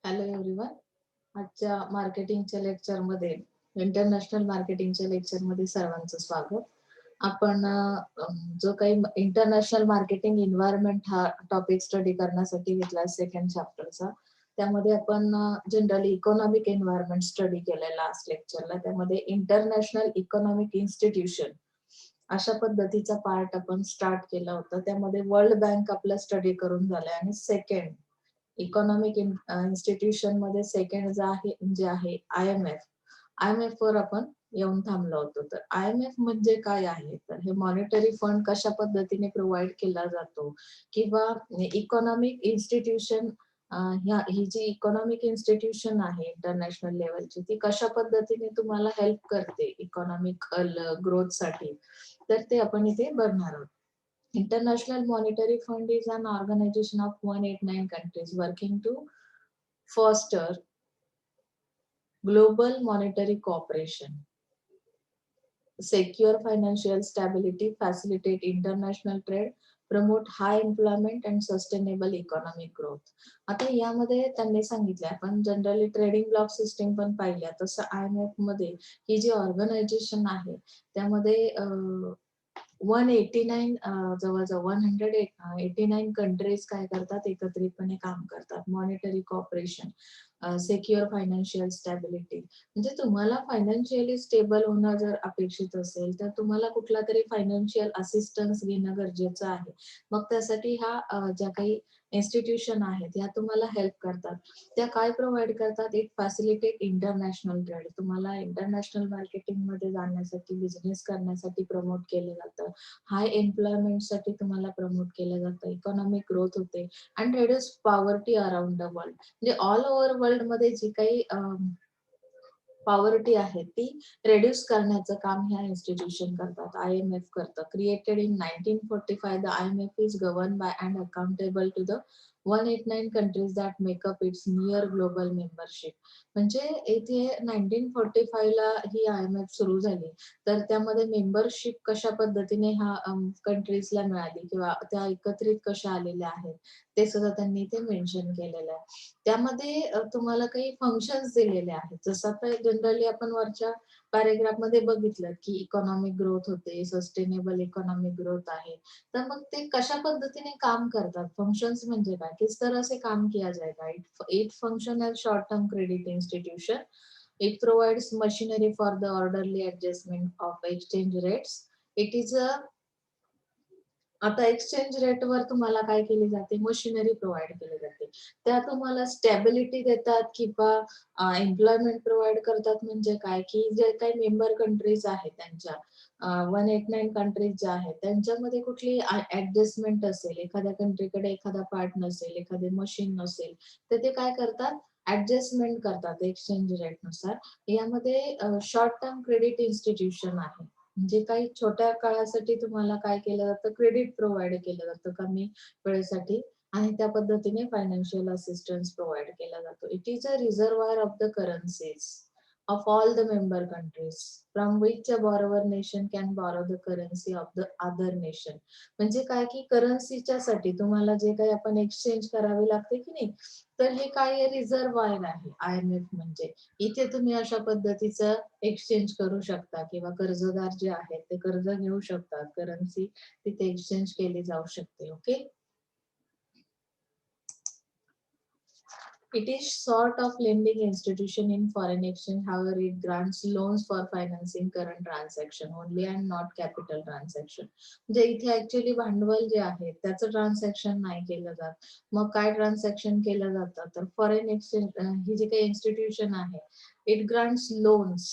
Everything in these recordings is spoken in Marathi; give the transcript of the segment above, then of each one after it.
Hello everyone. आजच्या मार्केटिंगच्या लेक्चरमध्ये इंटरनॅशनल मार्केटिंगच्या लेक्चरमध्ये सर्वांचं स्वागत. आपण जो काही इंटरनॅशनल मार्केटिंग एन्व्हायरमेंट हा टॉपिक स्टडी करण्यासाठी घेतला सेकंड चॅप्टरचा. त्यामध्ये आपण जनरली इकॉनॉमिक एन्व्हायरमेंट स्टडी केलं लास्ट लेक्चरला. त्यामध्ये इंटरनॅशनल इकॉनॉमिक इन्स्टिट्यूशन अशा पद्धतीचा पार्ट आपण स्टार्ट केला होता. त्यामध्ये वर्ल्ड बँक आपला स्टडी करून झालाय आणि सेकंड इकॉनॉमिक इन्स्टिट्यूशन मध्ये सेकंड जे आहे आय एम एफ वर आपण येऊन थांबलो होतो. तर IMF म्हणजे काय आहे, तर हे मॉनिटरी फंड कशा पद्धतीने प्रोव्हाइड केला जातो किंवा इकॉनॉमिक इन्स्टिट्यूशन, ही जी इकॉनॉमिक इन्स्टिट्यूशन आहे इंटरनॅशनल लेवलची, ती कशा पद्धतीने तुम्हाला हेल्प करते इकॉनॉमिकल ग्रोथ साठी, तर ते आपण इथे बघणार आहोत. International Monetary Fund is an organization of 189 countries working to foster global monetary cooperation, secure financial stability, facilitate international trade, promote high employment and sustainable economic growth. आता यामध्ये त्यांनी सांगितले, आपण जनरली ट्रेडिंग ब्लॉक सिस्टीम पण पाहिल्या, तसं IMF मध्ये ही जी ऑर्गनायझेशन आहे त्यामध्ये 189 जवळजवळ 189 कंट्रीज काय करतात, एकत्रितपणे काम करतात. Monetary cooperation, secure financial stability, म्हणजे तुम्हाला फायनान्शियली स्टेबल होणं जर अपेक्षित असेल तर तुम्हाला कुठला तरी फायनान्शियल असिस्टन्स घेणं गरजेचं आहे. मग त्यासाठी ह्या ज्या काही इन्स्टिट्यूशन आहेत ह्या तुम्हाला हेल्प करतात. त्या काय प्रोव्हाइड करतात, एक फॅसिलिटेट इंटरनॅशनल ट्रेड, तुम्हाला इंटरनॅशनल मार्केटिंग मध्ये जाण्यासाठी, बिझनेस करण्यासाठी प्रमोट केलं जातं. हाय एम्प्लॉयमेंटसाठी तुम्हाला प्रमोट केलं जातं. इकॉनॉमिक ग्रोथ होते and reduce poverty around the world, म्हणजे ऑल ओव्हर वर्ल्ड मध्ये जी काही पॉवर्टी आहे ती रेड्यूस करण्याचं काम ह्या इन्स्टिट्यूशन करतात. IMF करतं. Created in 1945, the IMF is govern by and accountable to the 189 countries that make up its near global membership. म्हणजे इथे 1945 ला ही IMF सुरू झाली, तर त्यामध्ये मेंबरशिप कशा पद्धतीने ह्या कंट्रीजला मिळाली किंवा त्या एकत्रित कशा आलेल्या आहेत ते सुद्धा त्यांनी इथे मेन्शन केलेलं आहे. त्यामध्ये तुम्हाला काही फंक्शन्स दिलेले आहेत. जसं आता जनरली आपण वरच्या पॅरेग्राफ मध्ये बघितलं की इकॉनॉमिक ग्रोथ होते, सस्टेनेबल इकॉनॉमिक ग्रोथ आहे. तर मग ते कशा पद्धतीने काम करतात, फंक्शन्स म्हणजे काय, किस तरह से काम किया जाएगा. It function as short term credit institution. It provides machinery for the orderly adjustment of exchange rates. It is a आता एक्सचेंज रेटवर तुम्हाला काय केली जाते, मशिनरी प्रोव्हाइड केली जाते. त्या तुम्हाला स्टॅबिलिटी देतात किंवा एम्प्लॉयमेंट प्रोव्हाइड करतात. म्हणजे काय की जे काही मेंबर कंट्रीज आहेत त्यांच्या 189 कंट्रीज ज्या आहेत त्यांच्यामध्ये कुठली ऍडजस्टमेंट असेल, एखाद्या कंट्रीकडे एखादा पार्ट नसेल, एखादे मशीन नसेल, तर ते काय करतात, ऍडजस्टमेंट करतात एक्सचेंज रेटनुसार. यामध्ये शॉर्ट टर्म क्रेडिट इन्स्टिट्यूशन आहे, म्हणजे काही छोट्या काळासाठी तुम्हाला काय केलं जातं, क्रेडिट प्रोव्हाइड केलं जातं कमी वेळेसाठी, आणि त्या पद्धतीने फायनान्शियल असिस्टन्स प्रोव्हाइड केला जातो. It is a reservoir of the currencies of all the member countries from which a borrower nation can borrow the currency of the other nation. म्हणजे काय की करन्सीच्या साठी तुम्हाला जे काही आपण एक्सचेंज करावी लागते की नाही, तर हे काय रिझर्वायर आहे IMF. म्हणजे इथे तुम्ही अशा पद्धतीचं एक्सचेंज करू शकता किंवा कर्जदार जे आहेत ते कर्ज घेऊ शकतात, करन्सी तिथे एक्सचेंज केली जाऊ शकते. Okay. It is sort of lending institution in foreign exchange. However, it grants loans for financing current transaction only and not capital transaction. म्हणजे इथे ऍक्च्युअली भांडवल जे आहे त्याचं ट्रान्झॅक्शन नाही केलं जात. मग काय ट्रान्झॅक्शन केलं जातं, तर फॉरेन एक्सचेंज ही जी काही इन्स्टिट्यूशन आहे, it grants loans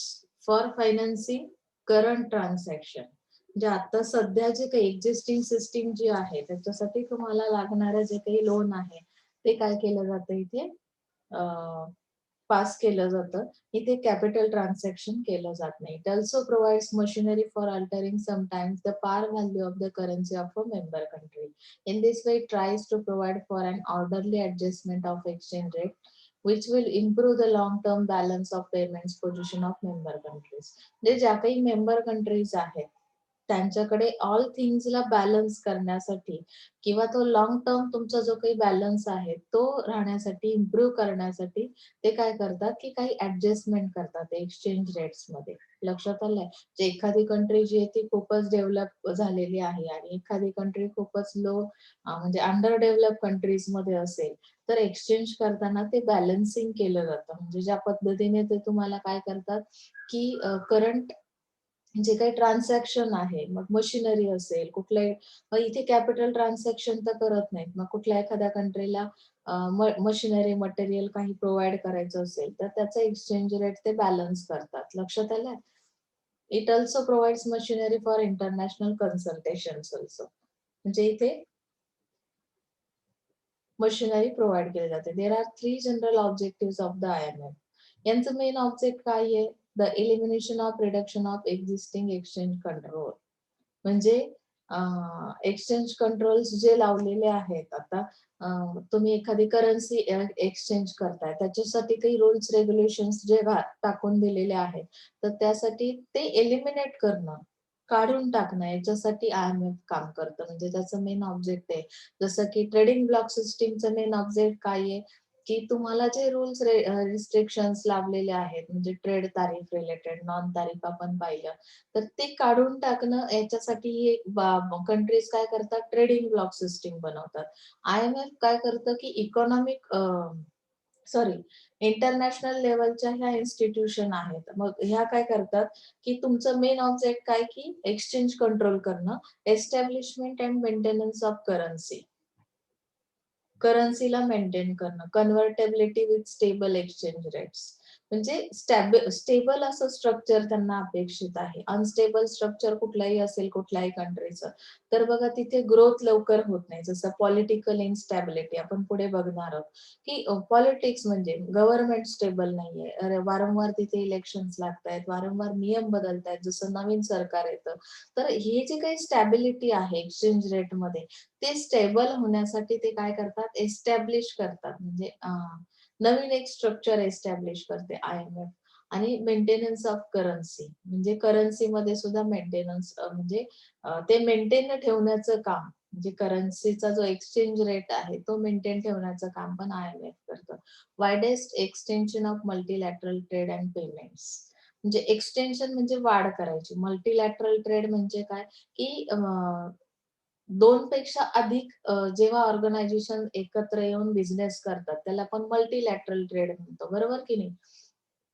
for financing current transaction. म्हणजे आता सध्या जे काही एक्झिस्टिंग सिस्टीम जी आहे त्याच्यासाठी तुम्हाला लागणारे जे काही लोन आहे ते काय केलं जातं, इथे पास केलं जातं. इथे कॅपिटल ट्रान्झॅक्शन केलं जात नाही. It also provides machinery for altering sometimes the par value of the currency of a member country. In this way it tries to provide for an orderly adjustment of exchange rate which will improve the long term balance of payments position of member countries. म्हणजे ज्या काही मेंबर कंट्रीज आहेत त्यांच्याकडे ऑल थिंग्सला बॅलन्स करण्यासाठी किंवा तो लाँग टर्म तुमचा जो काही बॅलन्स आहे तो राहण्यासाठी, इम्प्रूव्ह करण्यासाठी ते काय करतात, की काही ॲडजस्टमेंट करतात एक्सचेंज रेट्समध्ये. लक्षात आलंय? जे एखादी कंट्री जी आहे ती खूपच डेव्हलप झालेली आहे आणि एखादी कंट्री खूपच लो म्हणजे अंडर डेव्हलप कंट्रीजमध्ये असेल, तर एक्सचेंज करताना ते बॅलन्सिंग केलं जातं. म्हणजे ज्या पद्धतीने ते तुम्हाला काय करतात, की करंट जे काही ट्रान्झॅक्शन आहे, मग मशिनरी असेल, कुठल्याही मग इथे कॅपिटल ट्रान्झॅक्शन तर करत नाहीत. मग कुठल्या एखाद्या कंट्रीला मशिनरी, मटेरियल काही प्रोव्हाईड करायचं असेल, तर त्याचा एक्सचेंज रेट ते बॅलन्स करतात. लक्षात आलं? It also provides machinery for international consultations also. म्हणजे इथे मशिनरी प्रोव्हाईड केली जाते. There are 3 general objectives of the IMF. यांचं मेन ऑब्जेक्ट काय आहे? The elimination of reduction of existing exchange control. म्हणजे एक्सचेंज कंट्रोल्स जे लावलेले आहेत आता तुम्ही एखादी करन्सी एक्सचेंज करताय त्याच्यासाठी काही रूल्स रेग्युलेशन्स जे टाकून दिलेले आहेत तर त्यासाठी ते एलिमिनेट करणं, काढून टाकणं याच्यासाठी IMF काम करतं. म्हणजे त्याचं मेन ऑब्जेक्ट आहे. जसं की ट्रेडिंग ब्लॉक सिस्टीमचं मेन ऑब्जेक्ट काय आहे, की तुम्हाला जे रूल्स रिस्ट्रिक्शन्स लावलेले आहेत म्हणजे ट्रेड तारीफ रिलेटेड, नॉन तारीफ आपण पाहिलं तर ते काढून टाकणं याच्यासाठी कंट्रीज काय करतात, ट्रेडिंग ब्लॉक सिस्टीम बनवतात. IMF काय करतं, की इकॉनॉमिक सॉरी इंटरनॅशनल लेवलच्या ह्या इन्स्टिट्यूशन आहेत. मग ह्या काय करतात, की तुमचं मेन ऑब्जेक्ट काय, की एक्सचेंज कंट्रोल करणं, establishment and maintenance of currency. करन्सीला मेंटेन करणं, convertibility with stable exchange rates. म्हणजे स्टेबल असं स्ट्रक्चर त्यांना अपेक्षित आहे. अनस्टेबल स्ट्रक्चर कुठलाही असेल कुठल्याही कंट्रीचं, तर बघा तिथे ग्रोथ लवकर होत नाही. जसं पॉलिटिकल इन्स्टॅबिलिटी आपण पुढे बघणार आहोत, की पॉलिटिक्स म्हणजे गव्हर्नमेंट स्टेबल नाहीये. वारंवार तिथे इलेक्शन्स लागतायत, वारंवार नियम बदलतायत, जसं नवीन सरकार येतं. तर हे जे काही स्टॅबिलिटी आहे एक्सचेंज रेटमध्ये ते स्टेबल होण्यासाठी ते काय करतात, एस्टॅब्लिश करतात. म्हणजे नवीन एक स्ट्रक्चर एस्टॅब्लिश करते IMF. आणि मेंटेनन्स ऑफ करन्सी म्हणजे करन्सीमध्ये सुद्धा मेंटेनन्स म्हणजे ते मेंटेन ठेवण्याचं काम म्हणजे करन्सीचा जो एक्सचेंज रेट आहे तो मेंटेन ठेवण्याचं काम पण IMF करतं. Widest extension of multilateral trade and payments. म्हणजे एक्सटेन्शन म्हणजे वाढ करायची. मल्टीलॅटरल ट्रेड म्हणजे काय, की 2 पेक्षा अधिक जेव्हा ऑर्गनायझेशन एकत्र येऊन बिझनेस करतात, त्याला आपण मल्टीलॅटरल ट्रेड म्हणतो, बरोबर की नाही?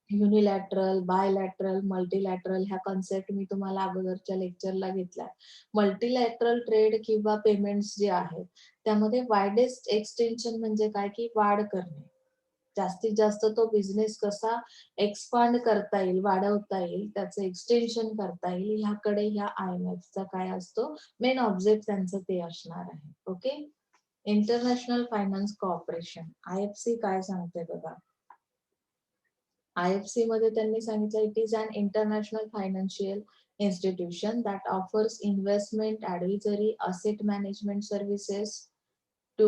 युनिलॅटरल, बायलॅटरल, मल्टीलॅटरल ह्या कन्सेप्ट मी तुम्हाला अगोदरच्या लेक्चरला घेतल्या. मल्टीलॅटरल ट्रेड किंवा पेमेंट्स जे आहेत, त्यामध्ये वायडेस्ट एक्सटेन्शन म्हणजे काय, की वाढ करणे. जास्तीत जास्त तो बिझनेस कसा एक्सपांड करता येईल, वाढवता येईल, त्याचं एक्सटेन्शन करता येईल, ह्याकडे ह्या IMFचा काय असतो, मेन ऑब्जेक्ट त्यांचं ते असणार आहे. Okay. International finance corporation IFC काय सांगते बघा. IFC मध्ये त्यांनी सांगितलं it is an international financial institution that offers investment advisory asset management services to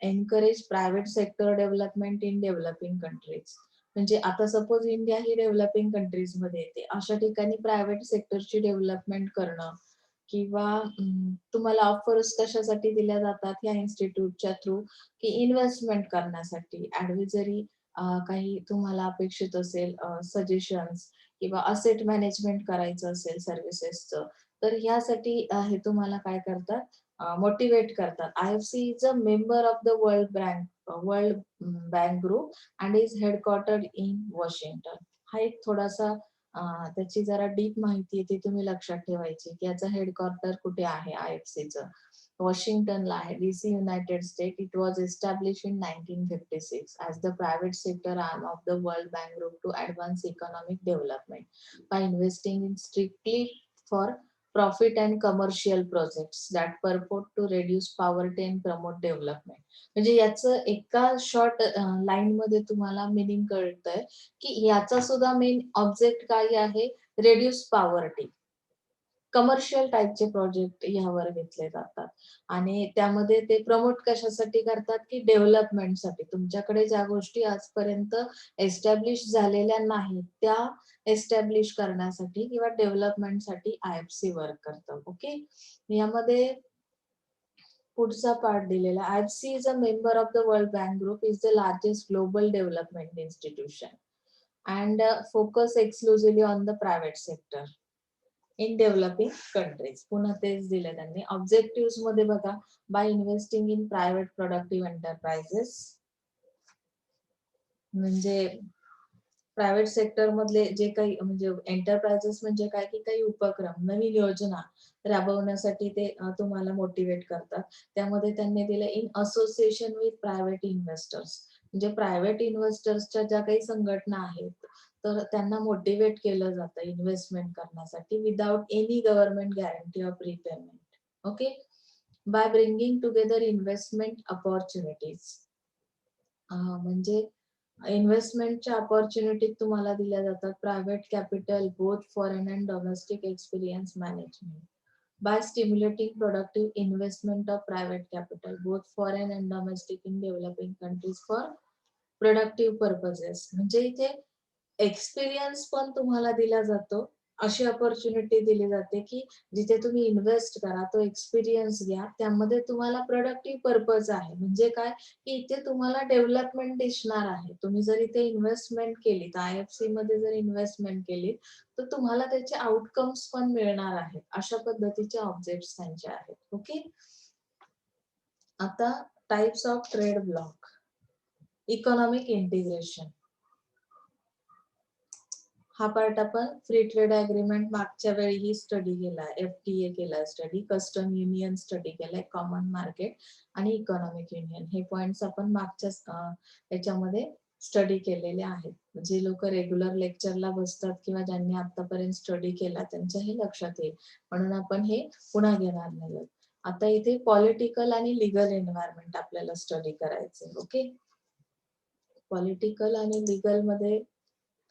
encourage private sector development in developing countries. म्हणजे आता सपोज इंडिया ही डेव्हलपिंग कंट्रीज मध्ये येते, अशा ठिकाणी प्रायव्हेट सेक्टरची डेव्हलपमेंट करणं किंवा तुम्हाला ऑफर्स कशासाठी दिल्या जातात या इन्स्टिट्यूटच्या थ्रू, की इन्व्हेस्टमेंट करण्यासाठी, ऍडव्हायझरी काही तुम्हाला अपेक्षित असेल सजेशन्स किंवा असेट मॅनेजमेंट करायचं असेल सर्व्हिसेसचं, तर ह्यासाठी हे तुम्हाला काय करतात, मोटिवेट करतात. IFC is a member of the world bank group and is headquartered in Washington. हा एक थोडासा त्याची जरा डीप माहिती आहे ती तुम्ही लक्षात ठेवायची, की याचं हेडक्वार्टर कुठे आहे IFCचं. वॉशिंग्टनला आहे, DC, United state. It was establish in 1956 as the private sector arm of the World Bank Group to advance economic development by investing in strictly for profit and commercial projects that purport to reduce poverty and promote development. म्हणजे याचं एका शॉर्ट लाईन मध्ये तुम्हाला मिनिंग कळतंय, की याचा सुद्धा मेन ऑब्जेक्ट काय आहे, रेड्यूस पॉवर्टी. कमर्शियल टाईपचे प्रोजेक्ट ह्यावर घेतले जातात आणि त्यामध्ये ते प्रमोट कशासाठी करतात की डेव्हलपमेंटसाठी. तुमच्याकडे ज्या गोष्टी आजपर्यंत एस्टॅब्लिश झालेल्या नाहीत त्या एस्टॅब्लिश करण्यासाठी किंवा डेव्हलपमेंटसाठी IFC वर्क करतं. ओके. यामध्ये पुढचा पार्ट दिलेला IFC is a member of the world bank group, is the largest global development institution and focus exclusively on the private sector in developing countries. पुन्हा तेच दिले त्यांनी. ऑब्जेक्टिव्ह मध्ये बघा, by investing in private productive enterprises, म्हणजे प्रायव्हेट सेक्टर मधले जे काही म्हणजे एंटरप्राइजेस म्हणजे काय की काही उपक्रम नवीन योजना राबवण्यासाठी ते तुम्हाला मोटिवेट करतात. त्यामध्ये त्यांनी दिलं in association with private investors, म्हणजे प्रायव्हेट इन्व्हेस्टर्सच्या ज्या काही संघटना आहेत तर त्यांना मोटिवेट केलं जातं इन्व्हेस्टमेंट करण्यासाठी without any government guarantee of repayment. Okay. By bringing together investment opportunities, म्हणजे इन्व्हेस्टमेंटच्या अपॉर्च्युनिटी तुम्हाला दिल्या जातात. Private capital both foreign and domestic experience management by stimulating productive investment of private capital both foreign and domestic in developing countries for productive purposes. म्हणजे इथे एक्सपिरियन्स पण तुम्हाला दिला जातो. अशी अपॉर्च्युनिटी दिली जाते की जिथे तुम्ही इन्व्हेस्ट करा, तो एक्सपिरियन्स घ्या, त्यामध्ये तुम्हाला प्रोडक्टिव्ह पर्पज आहे. म्हणजे काय की इथे तुम्हाला डेव्हलपमेंट दिसणार आहे. तुम्ही जर इथे इन्व्हेस्टमेंट केली, IFC मध्ये जर इन्व्हेस्टमेंट केली तर तुम्हाला त्याचे आउटकम्स पण मिळणार आहेत. अशा पद्धतीचे ऑब्जेक्ट्स त्यांचे आहेत. ओके. आता types of trade block. Economic integration, हा पार्ट आपण फ्री ट्रेड अग्रीमेंट मागच्या वेळीही स्टडी केलाय, FTA केलाय स्टडी, कस्टम युनियन स्टडी केलाय, कॉमन मार्केट आणि इकॉनॉमिक युनियन. हे पॉइंट्स आपण मागच्या याच्यामध्ये स्टडी केलेले आहेत. जे लोक रेग्युलर लेक्चरला बसतात किंवा ज्यांनी आतापर्यंत स्टडी केला त्यांच्या हे लक्षात येईल, म्हणून आपण हे पुन्हा घेणार नाही. आता इथे पॉलिटिकल आणि लिगल एन्व्हायरमेंट आपल्याला स्टडी करायचंय. ओके. पॉलिटिकल आणि लिगल मध्ये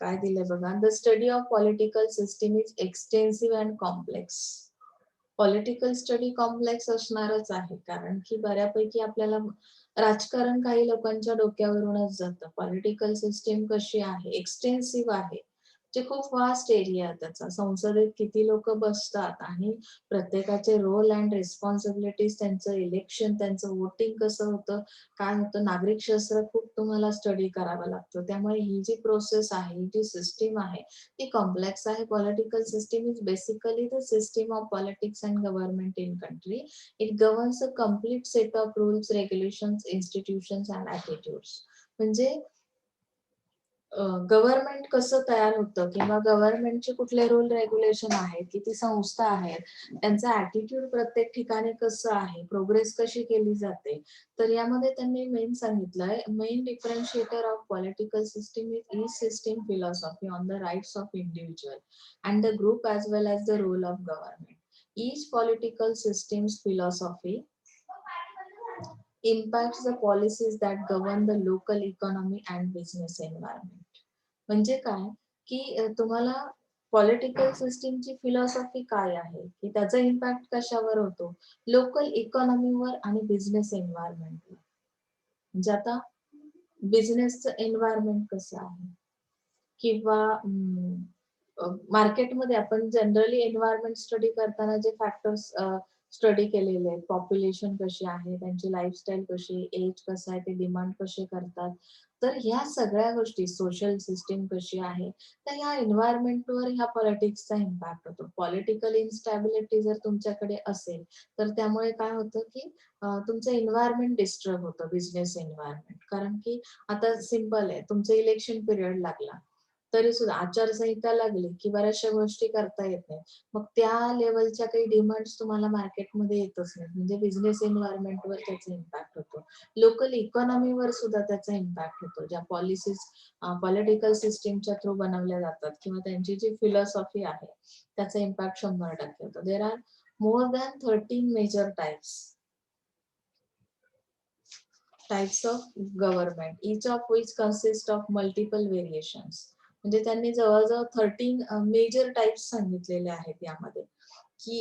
काय दिलंय बघा. The study of political system is extensive and complex. Political study complex असणारच आहे, कारण की बऱ्यापैकी आपल्याला राजकारण काही लोकांच्या डोक्यावरूनच जातं. पॉलिटिकल सिस्टीम कशी आहे, एक्सटेन्सिव्ह आहे, जे खूप वास्ट एरिया आहे त्याचा. संसदेत किती लोक बसतात आणि प्रत्येकाचे रोल अँड रिस्पॉन्सिबिलिटीज, त्यांचं इलेक्शन, त्यांचं वोटिंग कसं होतं, काय होतं, नागरिक शास्त्र खूप तुम्हाला स्टडी करावं लागतं. त्यामुळे ही जी प्रोसेस आहे, ही जी सिस्टीम आहे ती कॉम्प्लेक्स आहे. Political system is basically the system of politics and government in country. It governs a complete set of rules, regulations, institutions and attitudes. म्हणजे गव्हर्नमेंट कसं तयार होतं किंवा गव्हर्नमेंटचे कुठले रूल रेग्युलेशन आहेत, किती संस्था आहेत, त्यांचा ऍटिट्यूड प्रत्येक ठिकाणी कसं आहे, प्रोग्रेस कशी केली जाते. तर यामध्ये त्यांनी मेन सांगितलंय, main differentiator of political system is system philosophy on the rights of individual and the group as well as the role of government. Each political system's philosophy impacts the policies that govern the local economy and business environment. म्हणजे काय की तुम्हाला पॉलिटिकल सिस्टीमची फिलॉसॉफी काय आहे, की त्याचा इम्पॅक्ट कशावर होतो, लोकल इकॉनॉमीवर आणि बिझनेस एन्व्हायरमेंटवर. म्हणजे आता बिझनेसचं एन्व्हायरमेंट कसं आहे किंवा मार्केटमध्ये आपण जनरली एन्व्हायरमेंट स्टडी करताना जे फॅक्टर्स स्टडी केलेले आहेत, पॉप्युलेशन कशी आहे, त्यांची लाईफस्टाईल कशी, एज कसं आहे, ते डिमांड कसे करतात, तर ह्या सगळ्या गोष्टी, सोशल सिस्टीम कशी आहे, तर ह्या एन्व्हायरमेंटवर ह्या पॉलिटिक्सचा इम्पॅक्ट होतो. पॉलिटिकल इन्स्टॅबिलिटी जर तुमच्याकडे असेल तर त्यामुळे काय होतं की तुमचं एन्व्हायरमेंट डिस्टर्ब होतं, बिझनेस एन्व्हायरमेंट. कारण की आता सिम्पल आहे, तुमचं इलेक्शन पिरियड लागला तरी सुद्धा आचारसंहिता लागली की बऱ्याचशा गोष्टी करता येत नाही. मग त्या लेवलच्या काही डिमांड्स तुम्हाला मार्केटमध्ये येतच नाही, म्हणजे बिझनेस एन्व्हायरमेंटवर त्याचा इम्पॅक्ट होतो. लोकल इकॉनॉमीवर सुद्धा त्याचा इम्पॅक्ट होतो. ज्या पॉलिसीज पॉलिटिकल सिस्टीमच्या थ्रू बनवल्या जातात किंवा त्यांची जी फिलॉसॉफी आहे त्याचा इम्पॅक्ट 100% होतो. There are more than 13 major types of government, each of which consist of multiple variations. म्हणजे त्यांनी जवळजवळ 13 मेजर टाइप्स सांगितलेले आहेत यामध्ये. की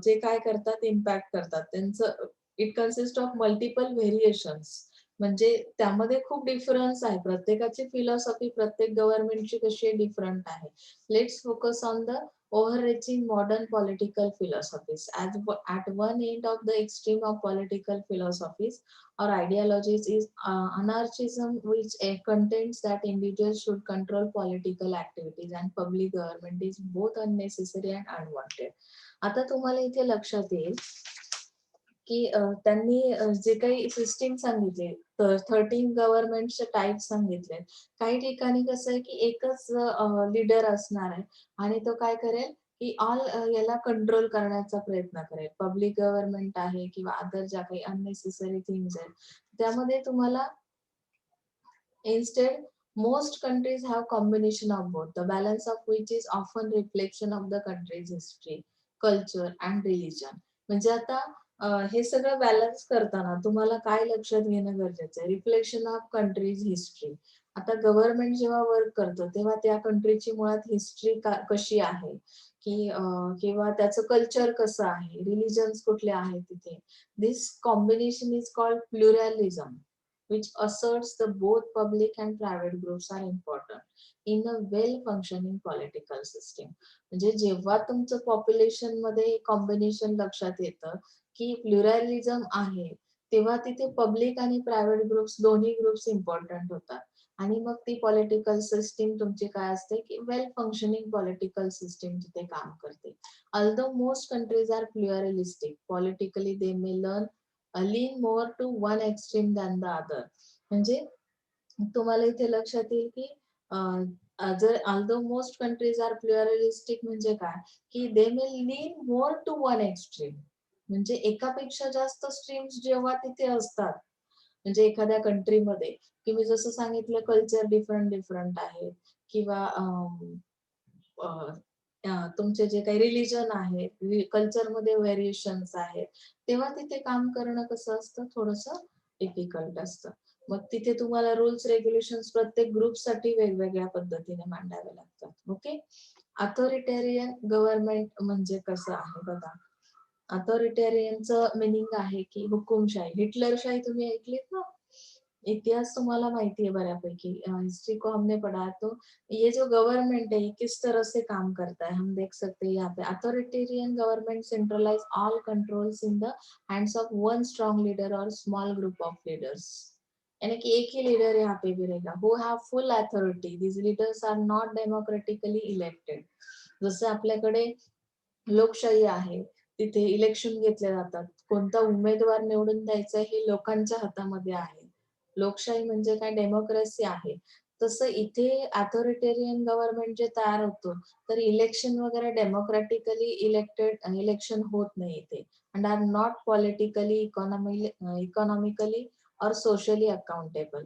जे काय करतात इम्पॅक्ट करतात त्यांचं it consist of multiple variations. म्हणजे त्यामध्ये खूप डिफरन्स आहे. प्रत्येकाची फिलॉसॉफी प्रत्येक गव्हर्नमेंटची कशी डिफरंट आहे. Let's focus on the overreaching modern political philosophies. At one end of the extreme of political philosophies or ideologies is anarchism, which contends that individuals should control political activities and public government is both unnecessary and unwanted. आता तुम्हाला इथे लक्षात येईल की त्यांनी जे काही सिस्टीम सांगितले, तर 13 गव्हर्नमेंटचे टाइप सांगितले. काही ठिकाणी कसं आहे की एकच लीडर असणार आहे आणि तो काय करेल की ऑल याला कंट्रोल करण्याचा प्रयत्न करेल. पब्लिक गव्हर्नमेंट आहे किंवा अदर ज्या काही अननेसेसरी थिंग्स आहेत, त्यामध्ये तुम्हाला instead, most countries have combination of both, the balance of which is often reflection of the country's history, culture and religion. म्हणजे आता हे सगळं बॅलन्स करताना तुम्हाला काय लक्षात घेणं गरजेचं आहे? Reflection of countries history. आता गव्हर्नमेंट जेव्हा वर्क करतं तेव्हा त्या कंट्रीची मुळात हिस्ट्री कशी आहे की किंवा त्याचं कल्चर कसं आहे, रिलिजन्स कुठले आहेत तिथे. This combination is called pluralism, which asserts the both public and private groups are important in a well functioning political system. म्हणजे जेव्हा तुमचं पॉप्युलेशन मध्ये कॉम्बिनेशन लक्षात येतं की प्लुरॅलिझम आहे, तेव्हा तिथे पब्लिक आणि प्रायव्हेट ग्रुप्स दोन्ही ग्रुप्स इम्पॉर्टंट होतात आणि मग ती पॉलिटिकल सिस्टीम तुमची काय असते की वेल फंक्शनिंग पॉलिटिकल सिस्टीम तिथे काम करते. Although most countries are pluralistic politically, they may lean more to one extreme than the other. म्हणजे तुम्हाला इथे लक्षात येईल की जर although most countries are pluralistic म्हणजे काय की they may lean more to one extreme. म्हणजे एकापेक्षा जास्त स्ट्रीम्स जेव्हा तिथे असतात, म्हणजे एखाद्या कंट्रीमध्ये की मी जसं सांगितलं कल्चर डिफरंट डिफरंट आहे किंवा अ, तुमचे जे काही रिलिजन आहे, कल्चरमध्ये व्हेरिएशन्स आहेत, तेव्हा तिथे काम करणं कसं असतं थोडंसं डिफिकल्ट असतं. मग तिथे तुम्हाला रूल्स रेग्युलेशन्स प्रत्येक ग्रुपसाठी वेगवेगळ्या पद्धतीने मांडावे लागतात. ओके. अथॉरिटेरियन गव्हर्नमेंट म्हणजे कसं आहे बघा. अथॉरिटेरियनचं मिनिंग आहे की हुकुमशाही. हिटलरशाही तुम्ही ऐकलीत ना? इतिहास तुम्हाला माहिती है बऱ्यापैकी, हिस्ट्री को हमने पढ़ा है, तो ये जो गवर्नमेंट है ये किस तरह से काम करता है हम देख सकते हैं यहाँ पे. Authoritarian government centralize all controls in the hands of one strong leader or small group of leaders. यानी कि एक ही लीडर यहाँ पे भी रहेगा who have full authority. These leaders are not democratically elected. जसं आपल्याकडे लोकशाही आहे, तिथे इलेक्शन घेतले जातात. कोणता उमेदवार निवडून द्यायचा हे लोकांच्या हातामध्ये आहे. लोकशाही म्हणजे काय डेमोक्रेसी आहे. तसं इथे अथॉरिटेरियन गव्हर्नमेंट जे तयार होतं, तर इलेक्शन वगैरे डेमोक्रॅटिकली इलेक्टेड इलेक्शन होत नाही इथे and are not politically economically or socially accountable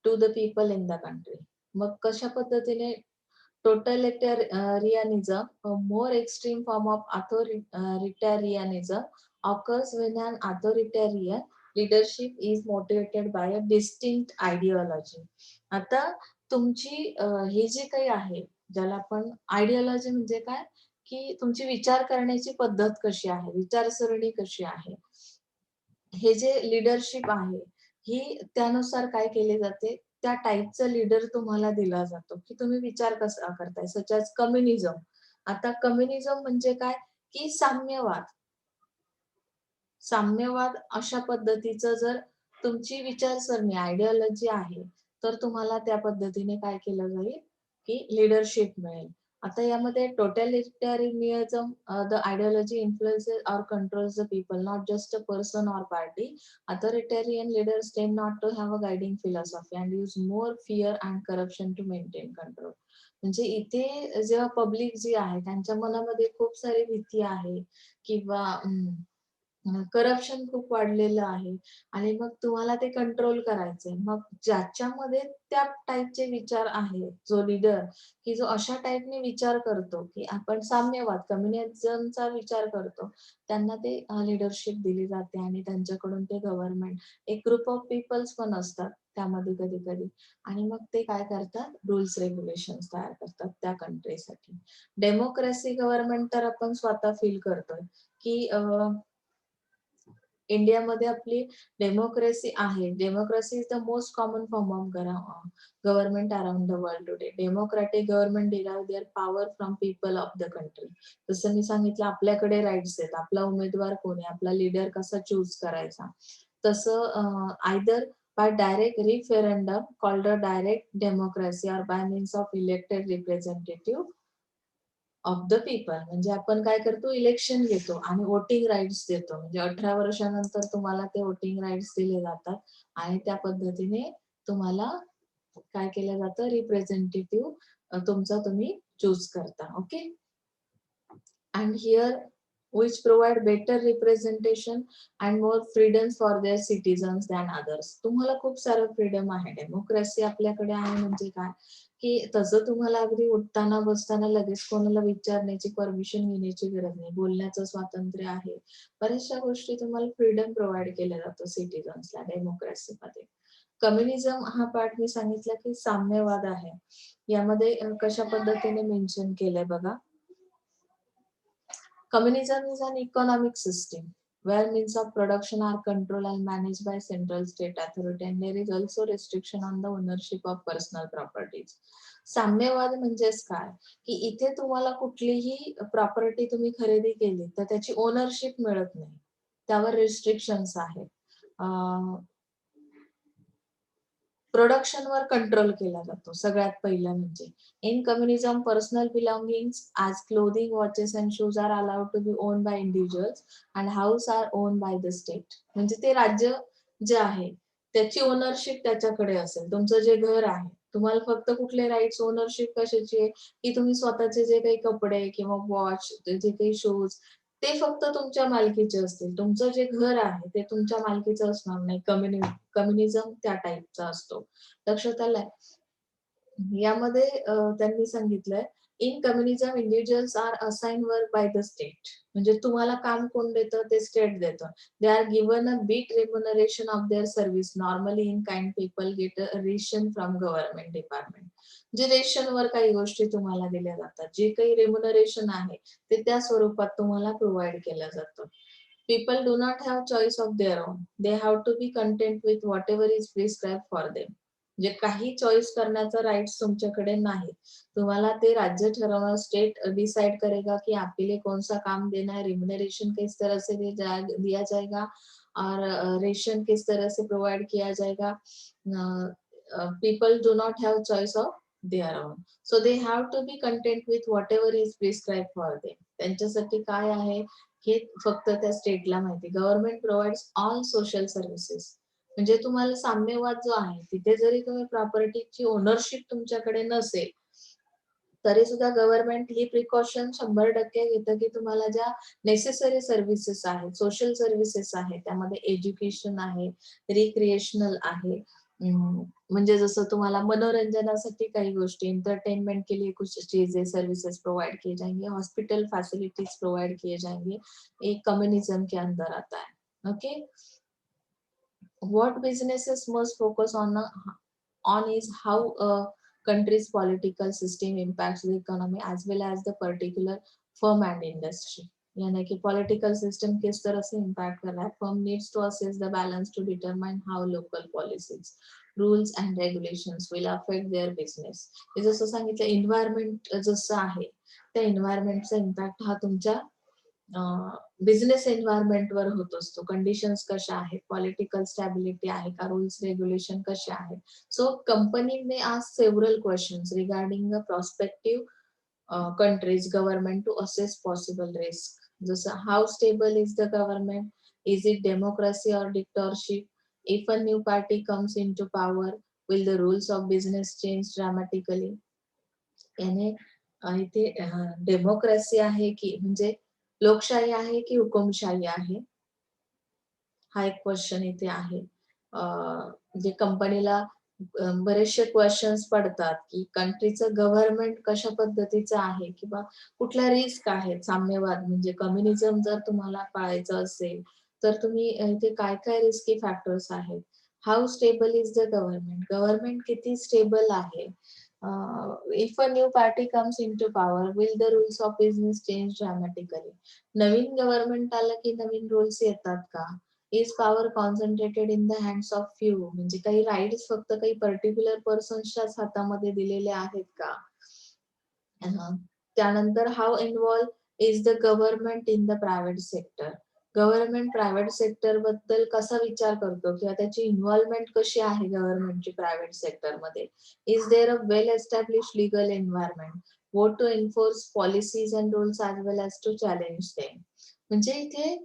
to the people in the country. मग कशा पद्धतीने totalitarianism, a more extreme form of authoritarianism, occurs when an authoritarian leadership is motivated by a distinct ideology. आता तुमची हे जे काही आहे, ज्याला आपण आयडिओलॉजी म्हणजे काय की तुमची विचार करण्याची पद्धत कशी आहे, विचारसरणी कशी आहे, हे जे लीडरशिप आहे, ही त्यानुसार काय केले जाते, त्या टाइपचा लीडर तुम्हाला दिला जातो, की तुम्ही विचार कसा करताय. Such as communism. आता कम्युनिझम म्हणजे काय, की साम्यवाद. साम्यवाद अशा पद्धतीचं जर तुमची विचारसरणी आयडिओलॉजी आहे, तर तुम्हाला त्या पद्धतीने काय केलं जाईल, की लीडरशिप मिळेल. आता यामध्ये totalitarianism the ideology influences or controls the people, not just a person or party. Authoritarian leaders tend not to have a guiding philosophy and use more fear and corruption to maintain control. म्हणजे इथे जेव्हा पब्लिक जी आहे त्यांच्या मनामध्ये खूप सारी भीती आहे किंवा करप्शन खूप वाढलेलं आहे आणि मग तुम्हाला ते कंट्रोल करायचंय. मग ज्याच्यामध्ये त्या टाइपचे विचार आहेत, जो लीडर की जो अशा टाइपने विचार करतो, की आपण साम्यवाद कम्युनिझमचा विचार करतो, त्यांना ते लीडरशिप दिली जाते आणि त्यांच्याकडून ते गव्हर्नमेंट एक ग्रुप ऑफ पीपल्स पण असतात. त्यामध्ये कधी कधी, आणि मग ते काय करतात, रूल्स रेग्युलेशन्स तयार करतात त्या कंट्रीसाठी. डेमोक्रेसी गव्हर्नमेंट तर आपण स्वतः फील करतोय की इंडियामध्ये आपली डेमोक्रेसी आहे. Democracy is the most common form of government around the world today. Democratic government derive their power from people of the country. जसं मी सांगितलं, आपल्याकडे राईट्स आहेत, आपला उमेदवार कोण आहे, आपला लीडर कसा चूज करायचा, तसं either by direct referendum called a direct democracy or by means of elected representative of the people. म्हणजे आपण काय करतो, इलेक्शन घेतो आणि वोटिंग राईट्स देतो. म्हणजे 18 वर्षानंतर तुम्हाला ते वोटिंग राईट्स दिले जातात आणि त्या पद्धतीने तुम्हाला काय केलं जातं, रिप्रेझेंटेटिव्ह तुमचा तुम्ही चूज करता. Okay. And here which provide better representation and more freedoms for their citizens than others. तुम्हाला खूप सारं फ्रीडम आहे. डेमोक्रेसी आपल्याकडे आहे म्हणजे काय, की तसं तुम्हाला अगदी उठताना बसताना लगेच कोणाला विचारण्याची, परमिशन घेण्याची गरज नाही. बोलण्याचं स्वातंत्र्य आहे. बऱ्याचशा गोष्टी तुम्हाला फ्रीडम प्रोव्हाइड केल्या जातं सिटीजन्सला डेमोक्रेसीमध्ये. कम्युनिझम हा पार्ट मी सांगितला की साम्यवाद आहे. यामध्ये कशा पद्धतीने मेन्शन केलंय बघा. Communism is an economic system where means of production are controlled and managed by central state authority, and there is also restriction on the ownership of personal properties. साम्यवाद म्हणजेच काय, की इथे तुम्हाला कुठलीही प्रॉपर्टी तुम्ही खरेदी केली तर त्याची ओनरशिप मिळत नाही, त्यावर रिस्ट्रिक्शन्स आहेत. प्रोडक्शनवर कंट्रोल केला जातो सगळ्यात पहिलं म्हणजे. In communism personal belongings as clothing, watches and shoes are allowed to be own by individuals and house are own by the state. म्हणजे ते राज्य जे आहे त्याची ओनरशिप त्याच्याकडे असेल. तुमचं जे घर आहे, तुम्हाला फक्त कुठले राईट्स, ओनरशिप कशाची आहे, की तुम्ही स्वतःचे जे काही कपडे किंवा वॉच, जे काही शूज, ते फक्त तुमच्या मालकीचे असतील. तुमचं जे घर आहे ते तुमच्या मालकीचं असणार नाही. कम्युनिझम त्या टाईपचा असतो. लक्षात आलंय? यामध्ये त्यांनी सांगितलंय, in communism individuals are assign work by the state. म्हणजे तुम्हाला काम कोण देतं, ते स्टेट देतं. They are given a bit remuneration of their service. Normally in kind people get a ration from government department. जे रेशनवर काही गोष्टी तुम्हाला दिल्या जातात, जे काही रेम्युनरेशन आहे ते त्या स्वरूपात तुम्हाला प्रोव्हाइड केलं जातं. People do not have choice of their own. They have to be content with whatever is prescribed for them. म्हणजे काही चॉईस करण्याचा राइट्स तुमच्याकडे नाही. तुम्हाला ते राज्य ठरवणार, स्टेट डिसाइड करेगा कि आपके लिए कौन सा काम देना है, रिम्यूनरेशन किस तरह से दिया जाएगा और रेशन किस तरह से प्रोवाइड किया जाएगा. People do not have choice of their own. So they have to be content with whatever is prescribed for them. त्यांच्यासाठी काय आहे हे फक्त त्या स्टेटला माहिती. Government provides all social services. म्हणजे तुम्हाला साम्यवाद जो आहे, तिथे जरी तुम्ही प्रॉपर्टीची ओनरशिप तुमच्याकडे नसेल तरी सुद्धा गव्हर्नमेंट ही प्रिकॉशन 100% घेतं की तुम्हाला ज्या नेसेसरी सर्व्हिसेस आहेत, सोशल सर्व्हिसेस आहेत, त्यामध्ये एज्युकेशन आहे, रिक्रिएशनल आहे, म्हणजे जसं तुम्हाला मनोरंजनासाठी काही गोष्टी, एंटरटेनमेंट के लिए कुछ चीजें सर्विसेज प्रोवाइड किए जाएंगे, हॉस्पिटल फैसिलिटीज प्रोवाइड किए जाएंगे, एक कम्युनिज्म के अंदर आता है. Okay. What businesses must focus on is how a country's political system impacts the economy as well as the particular firm and industry. यानी कि political system किस तरह से impact कर रहा है. Firm needs to assess the balance to determine how local policies, rules and regulations will affect their business. हे जसं सांगितलं, environment जसं आहे त्या environmentचा impact हा तुमच्या बिझनेस एन्व्हायरमेंटवर होत असतो. कंडिशन्स कशा आहेत, पॉलिटिकल स्टॅबिलिटी आहे का, रूल्स रेग्युलेशन कसे आहेत. So company may ask several questions regarding a prospective countries government to assess possible risk. जसं how stable is the government, is it democracy or dictatorship, if a new party comes into power will the rules of business change dramatically. याने इथे डेमोक्रेसी आहे की म्हणजे लोकशाही आहे की हुकुमशाही आहे, हा एक क्वेश्चन इथे आहे. जे कंपनीला बरेचसे क्वेश्चन्स पडतात की कंट्रीचं गव्हर्नमेंट कशा पद्धतीचं आहे किंवा कुठल्या रिस्क आहेत. साम्यवाद म्हणजे कम्युनिझम जर तुम्हाला पाळायचं असेल तर तुम्ही इथे काय काय रिस्की फॅक्टर्स आहेत how stable is the government, government किती स्टेबल आहे. If a new party comes in to power will the rules of business change dramatically. नवीन गव्हर्नमेंट आलं की नवीन रूल्स येतात का? Is power concentrated in the hands of few, म्हणजे काही राईट्स फक्त काही पर्टिक्युलर पर्सन्सच्याच हातामध्ये दिलेले आहेत का? त्यानंतर how involve is the government in the private sector, government private sector बद्दल कसा विचार करतो किंवा त्याची इन्व्हॉल्वमेंट कशी आहे गव्हर्नमेंटची प्रायव्हेट सेक्टर मध्ये. Is there a well establish legal environment both to enforce policies and rules as well as to challenge them. म्हणजे इथे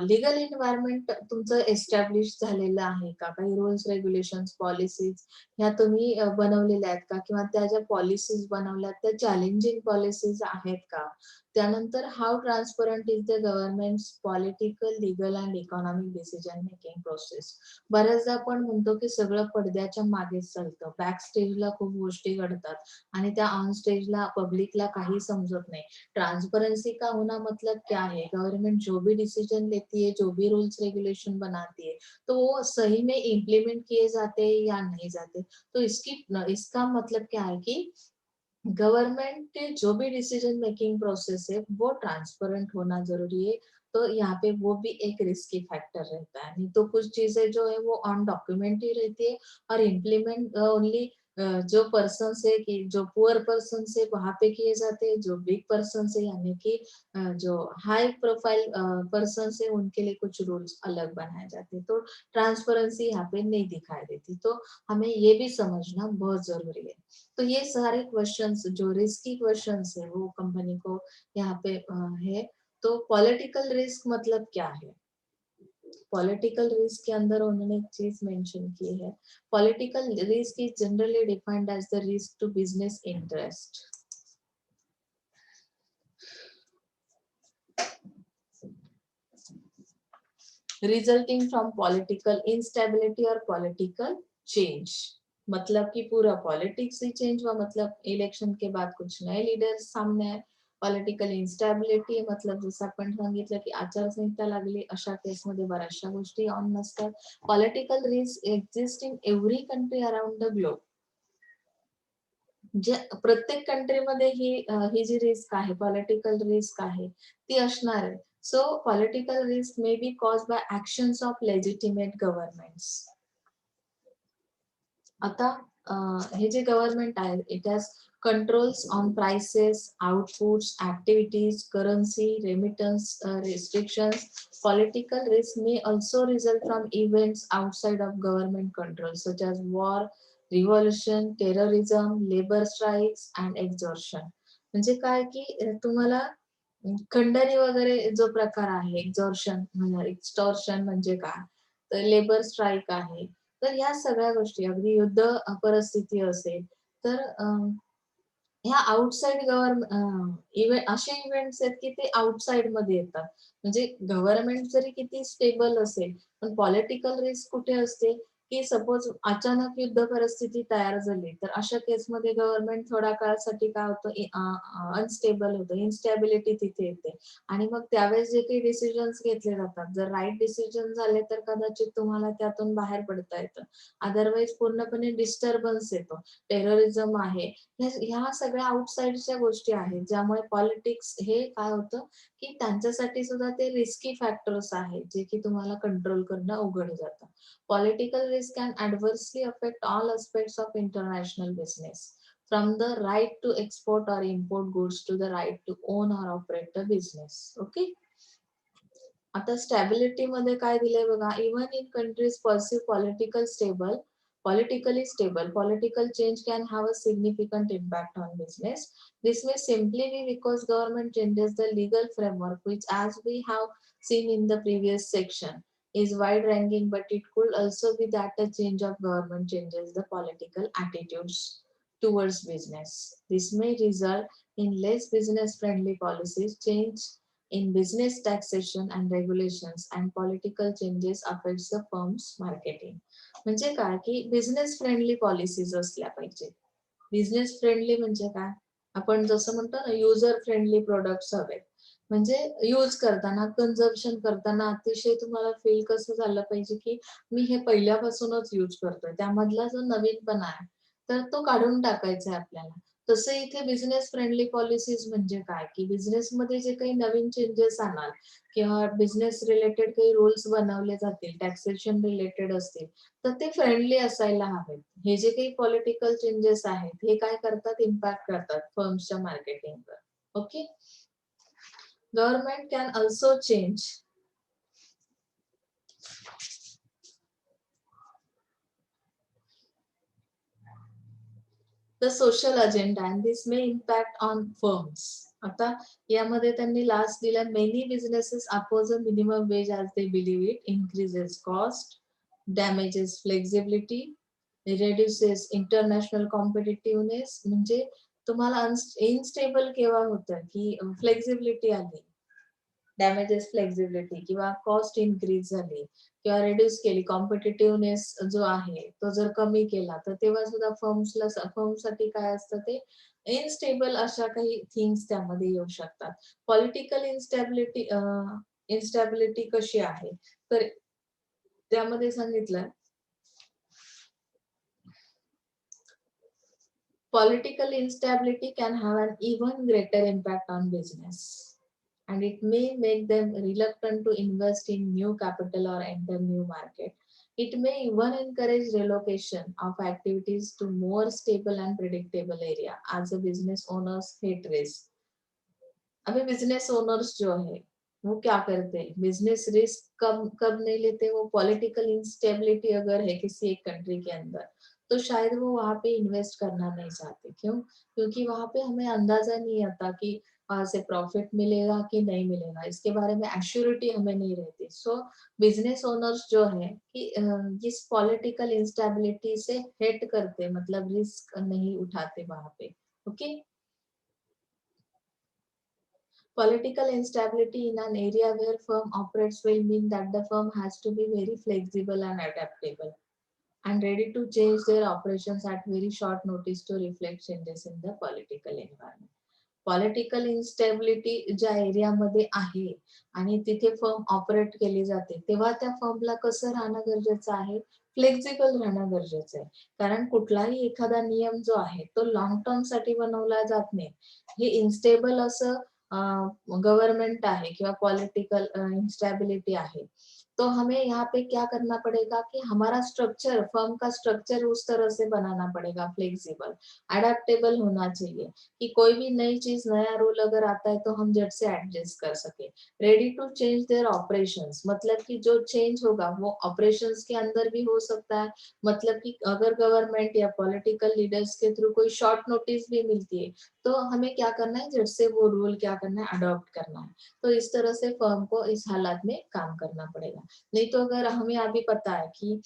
लीगल एन्व्हायरमेंट तुमचं एस्टॅब्लिश झालेलं आहे का, काही रूल्स रेग्युलेशन्स पॉलिसीज ह्या तुम्ही बनवलेल्या आहेत का, किंवा त्या ज्या पॉलिसीज बनवल्यात त्या चॅलेंजिंग पॉलिसीज आहेत का. त्यानंतर how transparent is the government political legal and economic decision making process. बऱ्याचदा आपण म्हणतो की सगळं पडद्याच्या मागेच चालतं, बॅक स्टेजला खूप गोष्टी घडतात आणि त्या ऑन स्टेजला पब्लिकला काही समजत नाही. ट्रांसपेरेंसी का होना मतलब क्या है, गवर्नमेंट जो भी डिसीजन लेती है, जो भी रूल्स रेगुलेशन बनाती है, तो वो सही में इम्प्लीमेंट किए जाते हैं या नहीं जाते. तो इसका मतलब क्या है कि गवर्नमेंट के जो भी डिसीजन मेकिंग प्रोसेस है वो ट्रांसपेरेंट होना जरूरी है. तो यहाँ पे वो भी एक रिस्की फैक्टर रहता है. नहीं तो कुछ चीजें जो है वो ऑन डॉक्यूमेंट ही रहती है और इम्प्लीमेंट ओनली जो पर्सन है कि जो पुअर पर्सन है वहां पे किए जाते हैं, जो बिग पर्सन है यानी कि जो हाई प्रोफाइल पर्सन है उनके लिए कुछ रूल्स अलग बनाए जाते हैं. तो ट्रांसपेरेंसी यहाँ पे नहीं दिखाई देती. तो हमें ये भी समझना बहुत जरूरी है. तो ये सारे क्वेश्चंस जो रिस्की क्वेश्चंस है वो कंपनी को यहाँ पे है. तो पॉलिटिकल रिस्क मतलब क्या है? पॉलिटिकल रिस्क के अंदर उन्होंने एक चीज मेंशन की है. Political risk is generally defined as the risk to business interest resulting from political instability और पॉलिटिकल चेंज. मतलब कि पूरा पॉलिटिक्स ही चेंज हुआ, मतलब इलेक्शन के बाद कुछ नए लीडर्स सामने आए. पॉलिटिकल इन्स्टॅबिलिटी मतलब जसं आपण सांगितलं की आचारसंहिता लागली अशा केसमध्ये बऱ्याचशा गोष्टी ऑन नसतात. Political risk exist in every country around the globe. जे प्रत्येक कंट्रीमध्ये ही जी रिस्क आहे, पॉलिटिकल रिस्क आहे ती असणार आहे. So political risk may be cause by actions of legitimate governments. आता हे जे गव्हर्नमेंट आहे it has controls on prices, outputs, activities, currency, remittance restrictions. Political risk may also result from events outside of government control such as war, revolution, terrorism, labor strikes and extortion. म्हणजे काय की तुम्हाला खंडणी वगैरे जो प्रकार आहे, एक्सटॉर्शन म्हणजे काय, तर लेबर स्ट्राईक आहे. तर ह्या सगळ्या गोष्टी अगदी युद्ध परिस्थिती असेल तर ह्या आउटसाइड इव्हेंट असे इव्हेंट्स आहेत की ते आउटसाइड मध्ये येतात. म्हणजे गव्हर्नमेंट जरी किती स्टेबल असेल पण पॉलिटिकल रिस्क कुठे असते की सपोज अचानक युद्ध परिस्थिती तयार झाली तर अशा केसमध्ये गव्हर्नमेंट थोड्या काळासाठी काय होतं अनस्टेबल होतं, इन्स्टॅबिलिटी तिथे येते आणि मग त्यावेळेस जे काही डिसिजन्स घेतले जातात जर राईट डिसिजन झाले तर कदाचित तुम्हाला त्यातून बाहेर पडता येतं. अदरवाईज पूर्णपणे डिस्टर्बन्स येतो. टेररिझम आहे, ह्या सगळ्या आउटसाइडच्या गोष्टी आहेत ज्यामुळे पॉलिटिक्स हे काय होतं की त्यांच्यासाठी सुद्धा ते रिस्की फॅक्टर्स आहेत जे की तुम्हाला कंट्रोल करणं अवघड जातं. Political risk can adversely affect all aspects of international business from the right to export or import goods to the right to own or operate a business. Okay. आता स्टॅबिलिटी मध्ये काय दिलंय बघा, even in countries perceive politically stable, political change can have a significant impact on business. This may simply be because government changes the legal framework, which, as we have seen in the previous section, is wide-ranging, but it could also be that a change of government changes the political attitudes towards business. This may result in less business-friendly policies, change in business taxation and regulations, and political changes affects the firm's marketing. म्हणजे काय की बिझनेस फ्रेंडली पॉलिसीज असल्या पाहिजे. बिझनेस फ्रेंडली म्हणजे काय, आपण जसं म्हणतो ना युजर फ्रेंडली प्रोडक्ट्स हवेत. म्हणजे यूज करताना, कन्झम्पशन करताना अतिशय तुम्हाला फील कसं झालं पाहिजे, की मी हे पहिल्यापासूनच यूज करतोय. त्यामधला जो नवीनपणा आहे, तर तो काढून टाकायचा आहे आपल्याला. तसं इथे बिझनेस फ्रेंडली पॉलिसीज म्हणजे काय, की बिझनेसमध्ये जे काही नवीन चेंजेस आणाल किंवा बिझनेस रिलेटेड काही रूल्स बनवले जातील, टॅक्सेशन रिलेटेड असतील, तर ते फ्रेंडली असायला हवेत. हे जे काही पॉलिटिकल चेंजेस आहेत, हे काय करतात, इम्पॅक्ट करतात फर्म्सच्या मार्केटिंगवर. Okay. Government can also change the social agenda and this may impact on firms. आता यामध्ये त्यांनी लास्ट दिला, many businesses oppose a minimum wage as they believe it increases cost, damages flexibility, reduces international competitiveness. म्हणजे तुम्हाला इनस्टेबल केव्हा होतं, की फ्लेक्झिबिलिटी आली, डॅमेजेस फ्लेक्झिबिलिटी किंवा कॉस्ट इन्क्रीज झाली किंवा रिड्यूस केली, कॉम्पिटिटिव्हनेस जो आहे तो जर कमी केला, तर तेव्हा सुद्धा फर्मसाठी काय असतं, ते इनस्टेबल अशा काही थिंग्स त्यामध्ये येऊ शकतात. पॉलिटिकल इन्स्टॅबिलिटी इन्स्टॅबिलिटी कशी आहे, तर त्यामध्ये सांगितलं, political instability can have an even greater impact on business, and it may make them reluctant to invest in new capital or enter new market. It may even encourage relocation of activities to more stable and predictable area as a business owners hate risk. अभी बिजनेस ओनर्स जो है वो क्या करते हैं, बिजनेस रिस्क कब कब नहीं लेते, वो पॉलिटिकल इंस्टेबिलिटी अगर है किसी एक कंट्री के अंदर, तो शायद वो वहां पे इन्वेस्ट करना नहीं चाहते। क्यों? क्योंकि वहां पे हमें अंदाजा नहीं आता कि वहां से प्रॉफिट मिलेगा कि नहीं मिलेगा, इसके बारे में एश्योरिटी हमें नहीं रहती। सो बिजनेस ओनर्स जो है कि इस पॉलिटिकल इंस्टेबिलिटी से हेट करते, मतलब रिस्क नहीं उठाते वहां पे। Okay. Political instability in an area where firm operates will mean that the firm has to be very flexible and adaptable and ready to change their operations at very short notice to reflect changes in the political environment. Political instability ज्या एरियामध्ये आहे आणि तिथे फर्म ऑपरेट केली जाते, तेव्हा त्या फर्मला कसं राहणं गरजेचं आहे, फ्लेक्झिबल राहणं गरजेचं आहे. कारण कुठलाही एखादा नियम जो आहे तो लॉंग टर्म साठी बनवला जात नाही. हे इन्स्टेबल असं गवर्नमेंट आहे किंवा पॉलिटिकल इंस्टेबिलिटी आहे, तो हमें यहाँ पे क्या करना पड़ेगा कि हमारा स्ट्रक्चर, फर्म का स्ट्रक्चर उस तरह से बनाना पड़ेगा, फ्लेक्सिबल, अडेप्टेबल होना चाहिए, कि कोई भी नई चीज, नया रूल अगर आता है तो हम झट से एडजस्ट कर सके। Ready to change their operations, मतलब कि जो चेंज होगा वो ऑपरेशंस के अंदर भी हो सकता है। मतलब कि अगर गवर्नमेंट या पॉलिटिकल लीडर्स के थ्रू कोई शॉर्ट नोटिस भी मिलती है, तो हमें क्या करना है, झट से वो रूल क्या करना है, अडॉप्ट करना है। तो इस तरह से फर्म को इस हालात में काम करना पड़ेगा। नहीं तो अगर हमें अभी पता है कि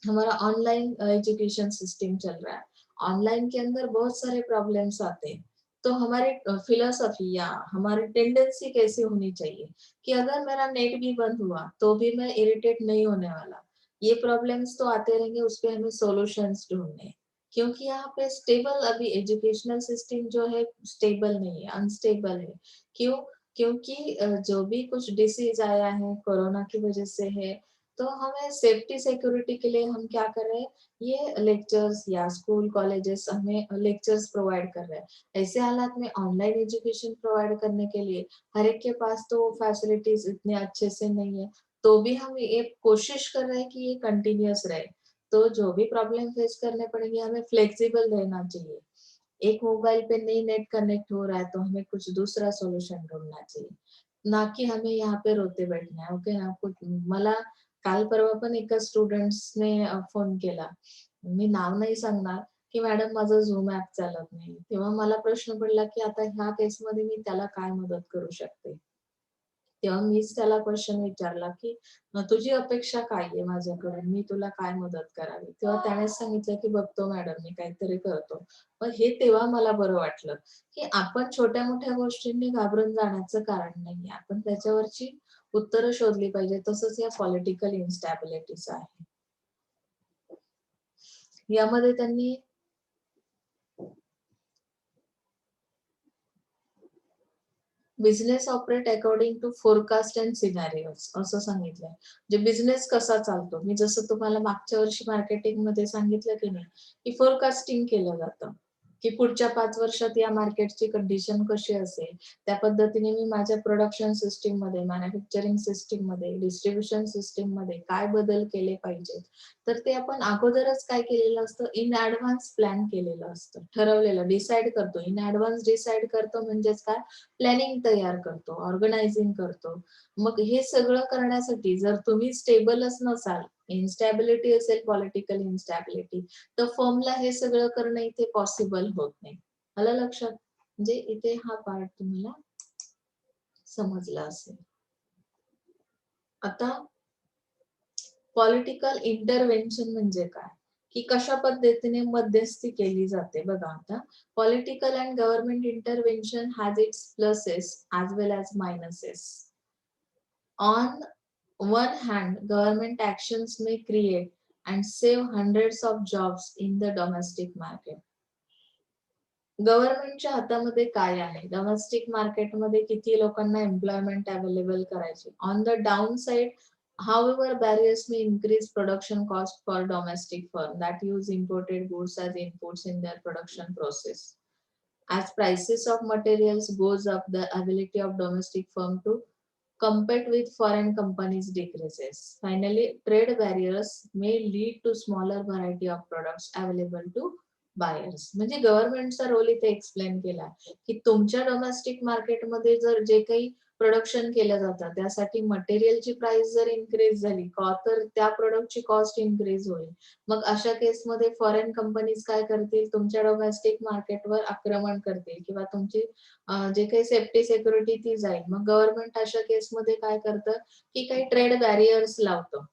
हमारा ऑनलाइन एजुकेशन सिस्टम चल रहा है, ऑनलाइन के अंदर बहुत सारे प्रॉब्लम्स आते हैं, तो हमारी फिलोसफी या हमारी टेंडेंसी कैसे होनी चाहिए कि अगर मेरा नेट भी बंद हुआ तो भी मैं इरिटेट नहीं होने वाला। ये प्रॉब्लम्स तो आते रहेंगे, उस पे हमें सॉल्यूशंस ढूंढने हैं। क्योंकि यहाँ पे स्टेबल अभी एजुकेशनल सिस्टम जो है स्टेबल नहीं है, अनस्टेबल है। क्यों? क्योंकि जो भी कुछ डिसीज आया है कोरोना की वजह से है, तो हमें सेफ्टी सिक्योरिटी के लिए हम क्या कर रहे हैं, ये लेक्चर्स या स्कूल कॉलेजेस हमें लेक्चर्स प्रोवाइड कर रहे हैं। ऐसे हालात में ऑनलाइन एजुकेशन प्रोवाइड करने के लिए हर एक के पास तो फैसिलिटीज इतने अच्छे से नहीं है, तो भी हम ये कोशिश कर रहे हैं कि ये कंटिन्यूअस रहे। तो जो भी प्रॉब्लम फेस करने पड़ेंगे, हमें फ्लेक्सिबल रहना चाहिए। एक मोबाइल पे नहीं नेट कनेक्ट हो रहा है तो हमें कुछ दूसरा सोल्यूशन ढूंढना चाहिए, ना की हमें यहाँ पे रोते बैठना है। ओके ना? मला काल परवा पण एका स्टुडंट्सने फोन केला, मी नाव नाही सांगणार, की मॅडम माझं झूम ऍप चालत नाही। तेव्हा मला प्रश्न पडला की आता ह्या केसमध्ये मी त्याला काय मदत करू शकते। तेव्हा मीच त्याला क्वेश्चन विचारला की तुझी अपेक्षा काय आहे माझ्याकडून, मी तुला काय मदत करावी? तेव्हा त्यानेच सांगितलं की बघतो मॅडम, मी काहीतरी करतो। पण हे तेव्हा मला बरं वाटलं की आपण छोट्या मोठ्या गोष्टींनी घाबरून जाण्याचं कारण नाहीये, आपण त्याच्यावरची उत्तरं शोधली पाहिजे। तसंच या पॉलिटिकल इन्स्टॅबिलिटीचं आहे। यामध्ये त्यांनी business operate according to forecast and scenarios असं सांगितलंय. जे बिझनेस कसा चालतो, मी जसं तुम्हाला मागच्या वर्षी मार्केटिंग मध्ये सांगितलं की नाही, की फोरकास्टिंग केलं जातं, की पुढच्या 5 वर्षात या मार्केटची कंडिशन कशी असेल. त्या पद्धतीने मी माझ्या प्रोडक्शन सिस्टीम मध्ये, मॅन्युफॅक्चरिंग सिस्टीम मध्ये, डिस्ट्रीब्युशन सिस्टीम मध्ये काय बदल केले पाहिजेत. तर ते आपण अगोदरच काय केलेलं असतं, इन ऍडव्हान्स प्लॅन केलेलं असतं, ठरवलेलं, डिसाईड करतो. इन ऍडव्हान्स डिसाईड करतो म्हणजेच काय, प्लॅनिंग तयार करतो, ऑर्गनायझिंग करतो. मग हे सगळं करण्यासाठी जर तुम्ही स्टेबलच नसाल, इन्स्टॅबिलिटी असेल, पॉलिटिकल इन्स्टॅबिलिटी, तर फर्मला हे सगळं करणं इथे पॉसिबल होत नाही. आलं लक्षात? म्हणजे इथे हा पार्ट तुम्हाला समजला असेल. आता पॉलिटिकल इंटरव्हेन्शन म्हणजे काय, की कशा पद्धतीने मध्यस्थी केली जाते. बघा आता, political and government intervention has its pluses as well as minuses. On one hand, government actions may create and save hundreds of jobs in the domestic market. गव्हर्नमेंटच्या हातामध्ये काय आहे, डोमेस्टिक मार्केटमध्ये किती लोकांना एम्प्लॉयमेंट अवेलेबल करायचे. On the down side, however, barriers may increase production cost for domestic firms that use imported goods as inputs in their production process. As prices of materials goes up, the ability of domestic firm to compete with foreign companies decreases. Finally, trade barriers may lead to smaller variety of products available to buyers. म्हणजे गव्हर्नमेंटचा रोल इथे एक्सप्लेन केला, की तुमच्या डोमेस्टिक मार्केटमध्ये जर जे काही प्रोडक्शन केलं जातं त्यासाठी मटेरियलची प्राइस जर इन्क्रीज झाली तर त्या प्रोडक्टची कॉस्ट इन्क्रीज होईल. मग अशा केसमध्ये फॉरेन कंपनीज काय करतील, तुमच्या डोमेस्टिक मार्केटवर आक्रमण करतील किंवा तुमची जे काही सेफ्टी सिक्युरिटी ती जाईल. मग गव्हर्नमेंट अशा केसमध्ये काय करतं, की काही ट्रेड बॅरियर्स लावतं,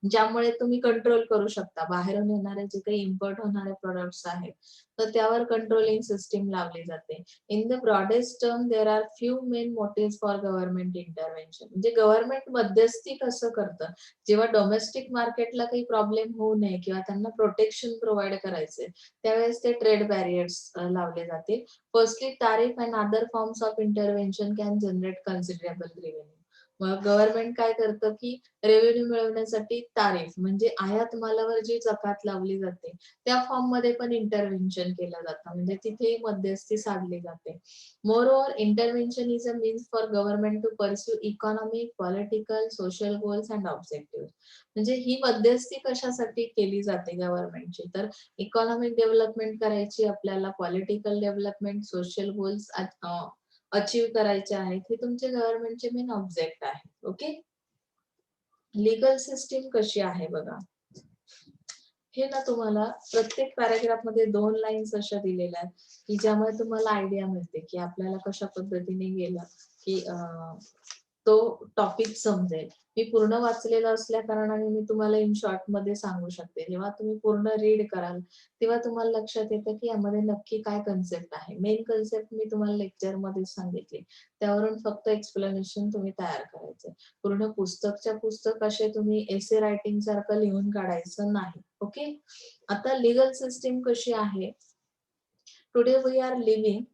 ज्यामुळे तुम्ही कंट्रोल करू शकता. बाहेरून येणारे जे काही इम्पोर्ट होणारे प्रोडक्ट्स आहेत, तर त्यावर कंट्रोलिंग सिस्टीम लावली जाते. In the broadest term there are few main motives for government intervention. म्हणजे गव्हर्नमेंट मध्यस्थी कसं करतं, जेव्हा डोमेस्टिक मार्केटला काही प्रॉब्लेम होऊ नये किंवा त्यांना प्रोटेक्शन प्रोव्हाइड करायचे, त्यावेळेस ते ट्रेड बॅरियर्स लावले जातील. फर्स्टली, तारीफ and other forms of intervention can generate considerable revenue. मग गव्हर्नमेंट काय करतं, की रेव्हेन्यू मिळवण्यासाठी तारीफ म्हणजे आयात मालावर जी जकात लावली जाते, त्या फॉर्म मध्ये पण इंटरव्हेन्शन केलं जातं, म्हणजे तिथेही मध्यस्थी साधली जाते. Moreover, intervention is a means for government to pursue economic, political, social goals and objective. म्हणजे ही मध्यस्थी कशासाठी केली जाते गव्हर्नमेंटची, तर इकॉनॉमिक डेव्हलपमेंट करायची आपल्याला, political development, social goals achieve करायचे आहेत. हे तुमचे गव्हर्नमेंटचे मेन ऑब्जेक्ट आहे. ओके. लीगल सिस्टीम कशी आहे बघा. हे ना तुम्हाला प्रत्येक पॅराग्राफ मध्ये 2 लाईन्स अशा दिलेल्या आहेत, की ज्यामुळे तुम्हाला आयडिया मिळते, की आपल्याला कशा पद्धतीने गेलं, की तो टॉपिक समजेल. मी पूर्ण वाचलेलं असल्या कारणाने मी तुम्हाला इन शॉर्ट मध्ये सांगू शकते. जेव्हा तुम्ही पूर्ण रीड कराल, तेव्हा तुम्हाला लक्षात येतं, की यामध्ये नक्की काय कन्सेप्ट आहे. मेन कन्सेप्ट मी तुम्हाला लेक्चर मध्ये सांगितले. त्यावरून फक्त एक्सप्लेनेशन तुम्ही तयार करायचंय. पूर्ण पुस्तकच्या पुस्तक असे तुम्ही एसे रायटिंग सारखं लिहून काढायचं नाही. ओके. आता लीगल सिस्टीम कशी आहे. Today we are living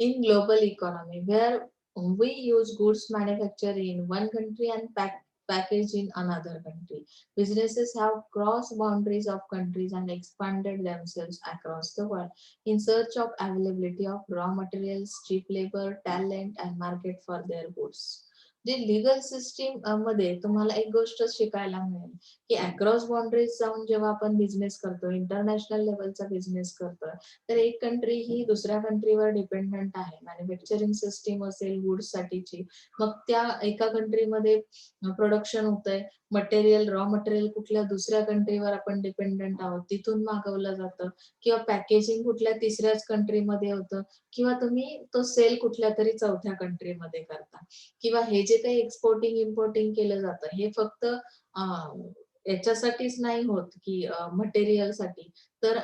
in global economy where we use goods manufactured in one country and packaged in another country. Businesses have crossed boundaries of countries and expanded themselves across the world in search of availability of raw materials, cheap labor, talent and market for their goods. जे लीगल सिस्टीम मध्ये तुम्हाला एक गोष्ट शिकायला मिळेल, की अक्रॉस बाउंड्रीज जाऊन जेव्हा आपण बिझनेस करतो, इंटरनॅशनल लेवलचा बिझनेस करतो, तर एक कंट्री ही दुसऱ्या कंट्रीवर डिपेंडंट आहे. मॅन्युफॅक्चरिंग सिस्टीम असेल गुड्स साठीची, मग त्या एका कंट्रीमध्ये प्रोडक्शन होतंय, मटेरियल, रॉ मटेरियल कुठल्या दुसऱ्या कंट्रीवर आपण डिपेंडंट आहोत, तिथून मागवलं जातं, किंवा पॅकेजिंग कुठल्या तिसऱ्याच कंट्रीमध्ये होतं, किंवा तुम्ही तो सेल कुठल्या तरी चौथ्या कंट्रीमध्ये करता, किंवा हे जे काही एक्सपोर्टिंग इम्पोर्टिंग केलं जातं हे फक्त याच्यासाठीच नाही होत, की मटेरियलसाठी, तर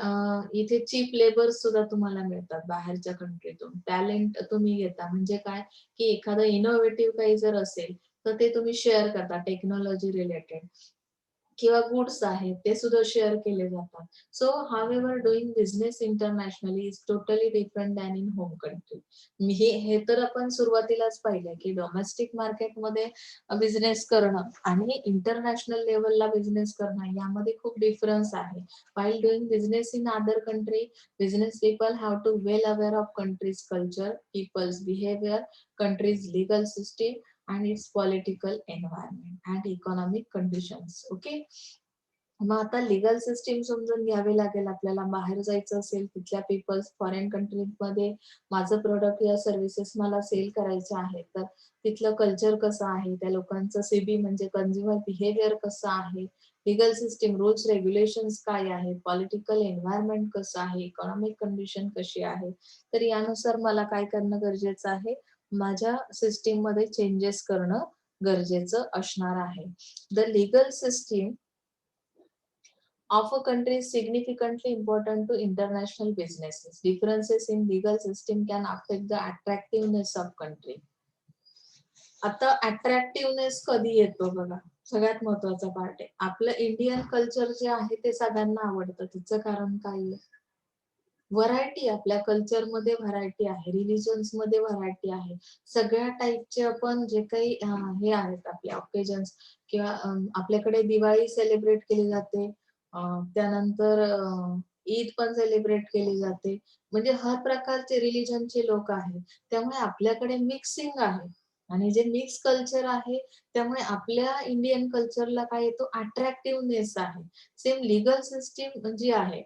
इथे चीप लेबर सुद्धा तुम्हाला मिळतात बाहेरच्या कंट्रीतून. टॅलेंट तुम्ही घेता म्हणजे काय, की एखादं इनोव्हेटिव्ह काही जर असेल तर ते तुम्ही शेअर करता टेक्नॉलॉजी रिलेटेड, किंवा गुड्स आहेत ते सुद्धा शेअर केले जातात. So however doing business internationally is totally different than in home country. हे तर आपण सुरुवातीलाच पाहिलं की डोमेस्टिक मार्केटमध्ये बिझनेस करणं आणि इंटरनॅशनल लेवलला बिझनेस करणं यामध्ये खूप डिफरन्स आहे. while doing business in other country, business people have to well aware of country's culture, people's behavior, country's legal system, and its political environment and economic conditions. Okay. मग आता लिगल सिस्टीम समजून घ्यावी लागेल आपल्याला. बाहेर जायचं असेल, तिथल्या पीपल्स फॉरेन कंट्रीमध्ये माझं प्रोडक्ट या सर्व्हिसेस मला सेल करायचे आहेत, तर तिथलं कल्चर कसं आहे, त्या लोकांचं सीबी म्हणजे कंझ्युमर बिहेवियर कसं आहे, लिगल सिस्टीम रूल्स रेग्युलेशन्स काय आहेत, पॉलिटिकल एन्व्हायरमेंट कसं आहे, इकॉनॉमिक कंडिशन कशी आहे, तर यानुसार मला काय करणं गरजेचं आहे, माझ्या सिस्टीम मध्ये चेंजेस करणं गरजेचं असणार आहे. The legal system of a country is significantly important to international businesses. Differences in legal system can affect the attractiveness of country. आता अट्रॅक्टिव्हनेस कधी येतो बघा, सगळ्यात महत्वाचा पार्ट आहे. आपलं इंडियन कल्चर जे आहे ते सगळ्यांना आवडतं. त्याचं कारण काय आहे? व्हरायटी. आपल्या कल्चरमध्ये व्हरायटी आहे, रिलिजन्स मध्ये व्हरायटी आहे. सगळ्या टाईपचे आपण जे काही हे आहेत आपले ऑकेजन्स किंवा आपल्याकडे दिवाळी सेलिब्रेट केली जाते, त्यानंतर ईद पण सेलिब्रेट केली जाते. म्हणजे हर प्रकारचे रिलिजनचे लोक आहेत. त्यामुळे आपल्याकडे मिक्सिंग आहे आणि जे मिक्स कल्चर आहे त्यामुळे आपल्या इंडियन कल्चरला काय येतो, अट्रॅक्टिव्हनेस आहे. सेम लिगल सिस्टीम जी आहे,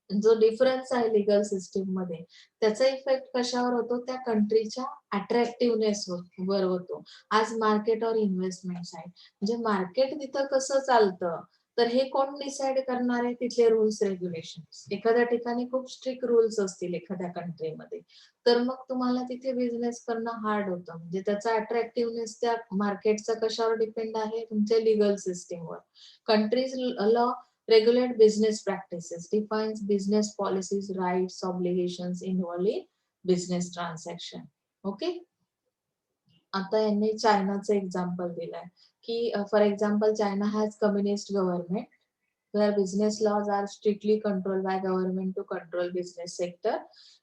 जो डिफरन्स आहे लिगल सिस्टीम मध्ये, त्याचा इफेक्ट कशावर होतो, त्या कंट्रीच्या अट्रॅक्टिव्हनेस वर होतो. आज मार्केट और इन्व्हेस्टमेंट आहे, म्हणजे मार्केट तिथं कसं चालतं, तर हे कोण डिसाइड करणार आहे, तिथले रूल्स रेग्युलेशन्स. एखाद्या ठिकाणी खूप स्ट्रिक्ट रूल्स असतील एखाद्या कंट्रीमध्ये, तर मग तुम्हाला तिथे बिझनेस करणं हार्ड होतं. म्हणजे त्याचा अट्रॅक्टिव्हनेस त्या मार्केटचा कशावर डिपेंड आहे, तुमच्या लिगल सिस्टीमवर. Countries law regulate business practices, defines business policies, rights, obligations involved in business transaction. Okay. आता यांनी चायनाचं एक्झाम्पल दिलंय की for example China has communist government where business laws are strictly controlled by government to control business sector.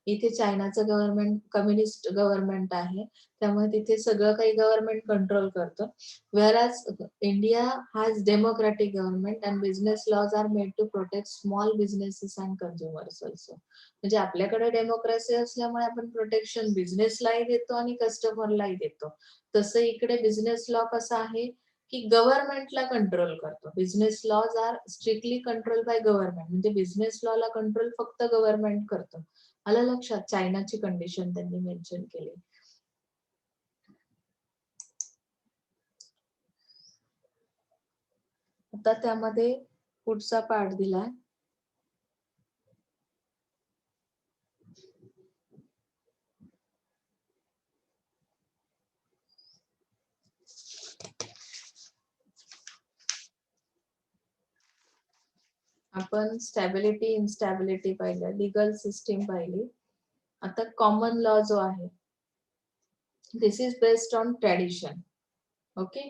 इथे चायनाचं गव्हर्नमेंट कम्युनिस्ट गव्हर्नमेंट आहे, त्यामुळे तिथे सगळं काही गव्हर्नमेंट कंट्रोल करतं. whereas India has democratic government and business laws are made to protect small businesses and consumers also. म्हणजे आपल्याकडे डेमोक्रेसी असल्यामुळे आपण प्रोटेक्शन बिझनेसलाही देतो आणि कस्टमरलाही देतो. तसं इकडे बिझनेस लॉ कसा आहे की गव्हर्नमेंटला कंट्रोल करतो. Business laws are strictly control by government, म्हणजे बिझनेस लॉला कंट्रोल फक्त गव्हर्नमेंट करतं. आलं लक्षात? चायनाची कंडिशन त्यांनी मेन्शन केली. आता त्यामध्ये पुढचा पार्ट दिलाय, आपण स्टॅबिलिटी इनस्टॅबिलिटी पाहिलं, लिगल सिस्टीम पाहिली. आता कॉमन लॉ जो आहे, this is based on tradition. Okay.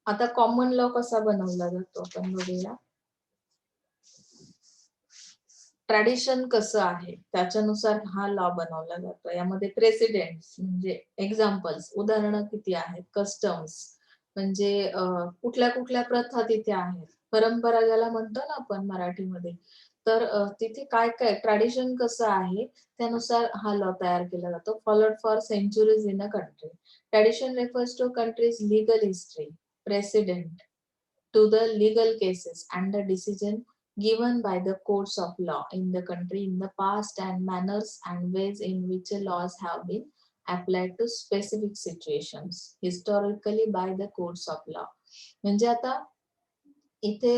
आता कॉमन लॉ कसा बनवला जातो आपण बघूया. ट्रॅडिशन कसं आहे त्याच्यानुसार हा लॉ बनवला जातो. यामध्ये प्रेसिडेंट म्हणजे एक्झाम्पल्स, उदाहरणं किती आहेत, कस्टम्स म्हणजे कुठल्या कुठल्या प्रथा तिथे आहेत, परंपरा ज्याला म्हणतो ना आपण मराठीमध्ये, तर तिथे काय काय ट्रॅडिशन कसं आहे त्यानुसार हा लॉ तयार केला जातो. Followed for centuries in a country. Tradition refers to country's legal history, precedent to the legal cases and the decision given by the courts of law in the country in the past and manners and ways in which laws have been applied to specific situations historically by the courts of law. म्हणजे आता इथे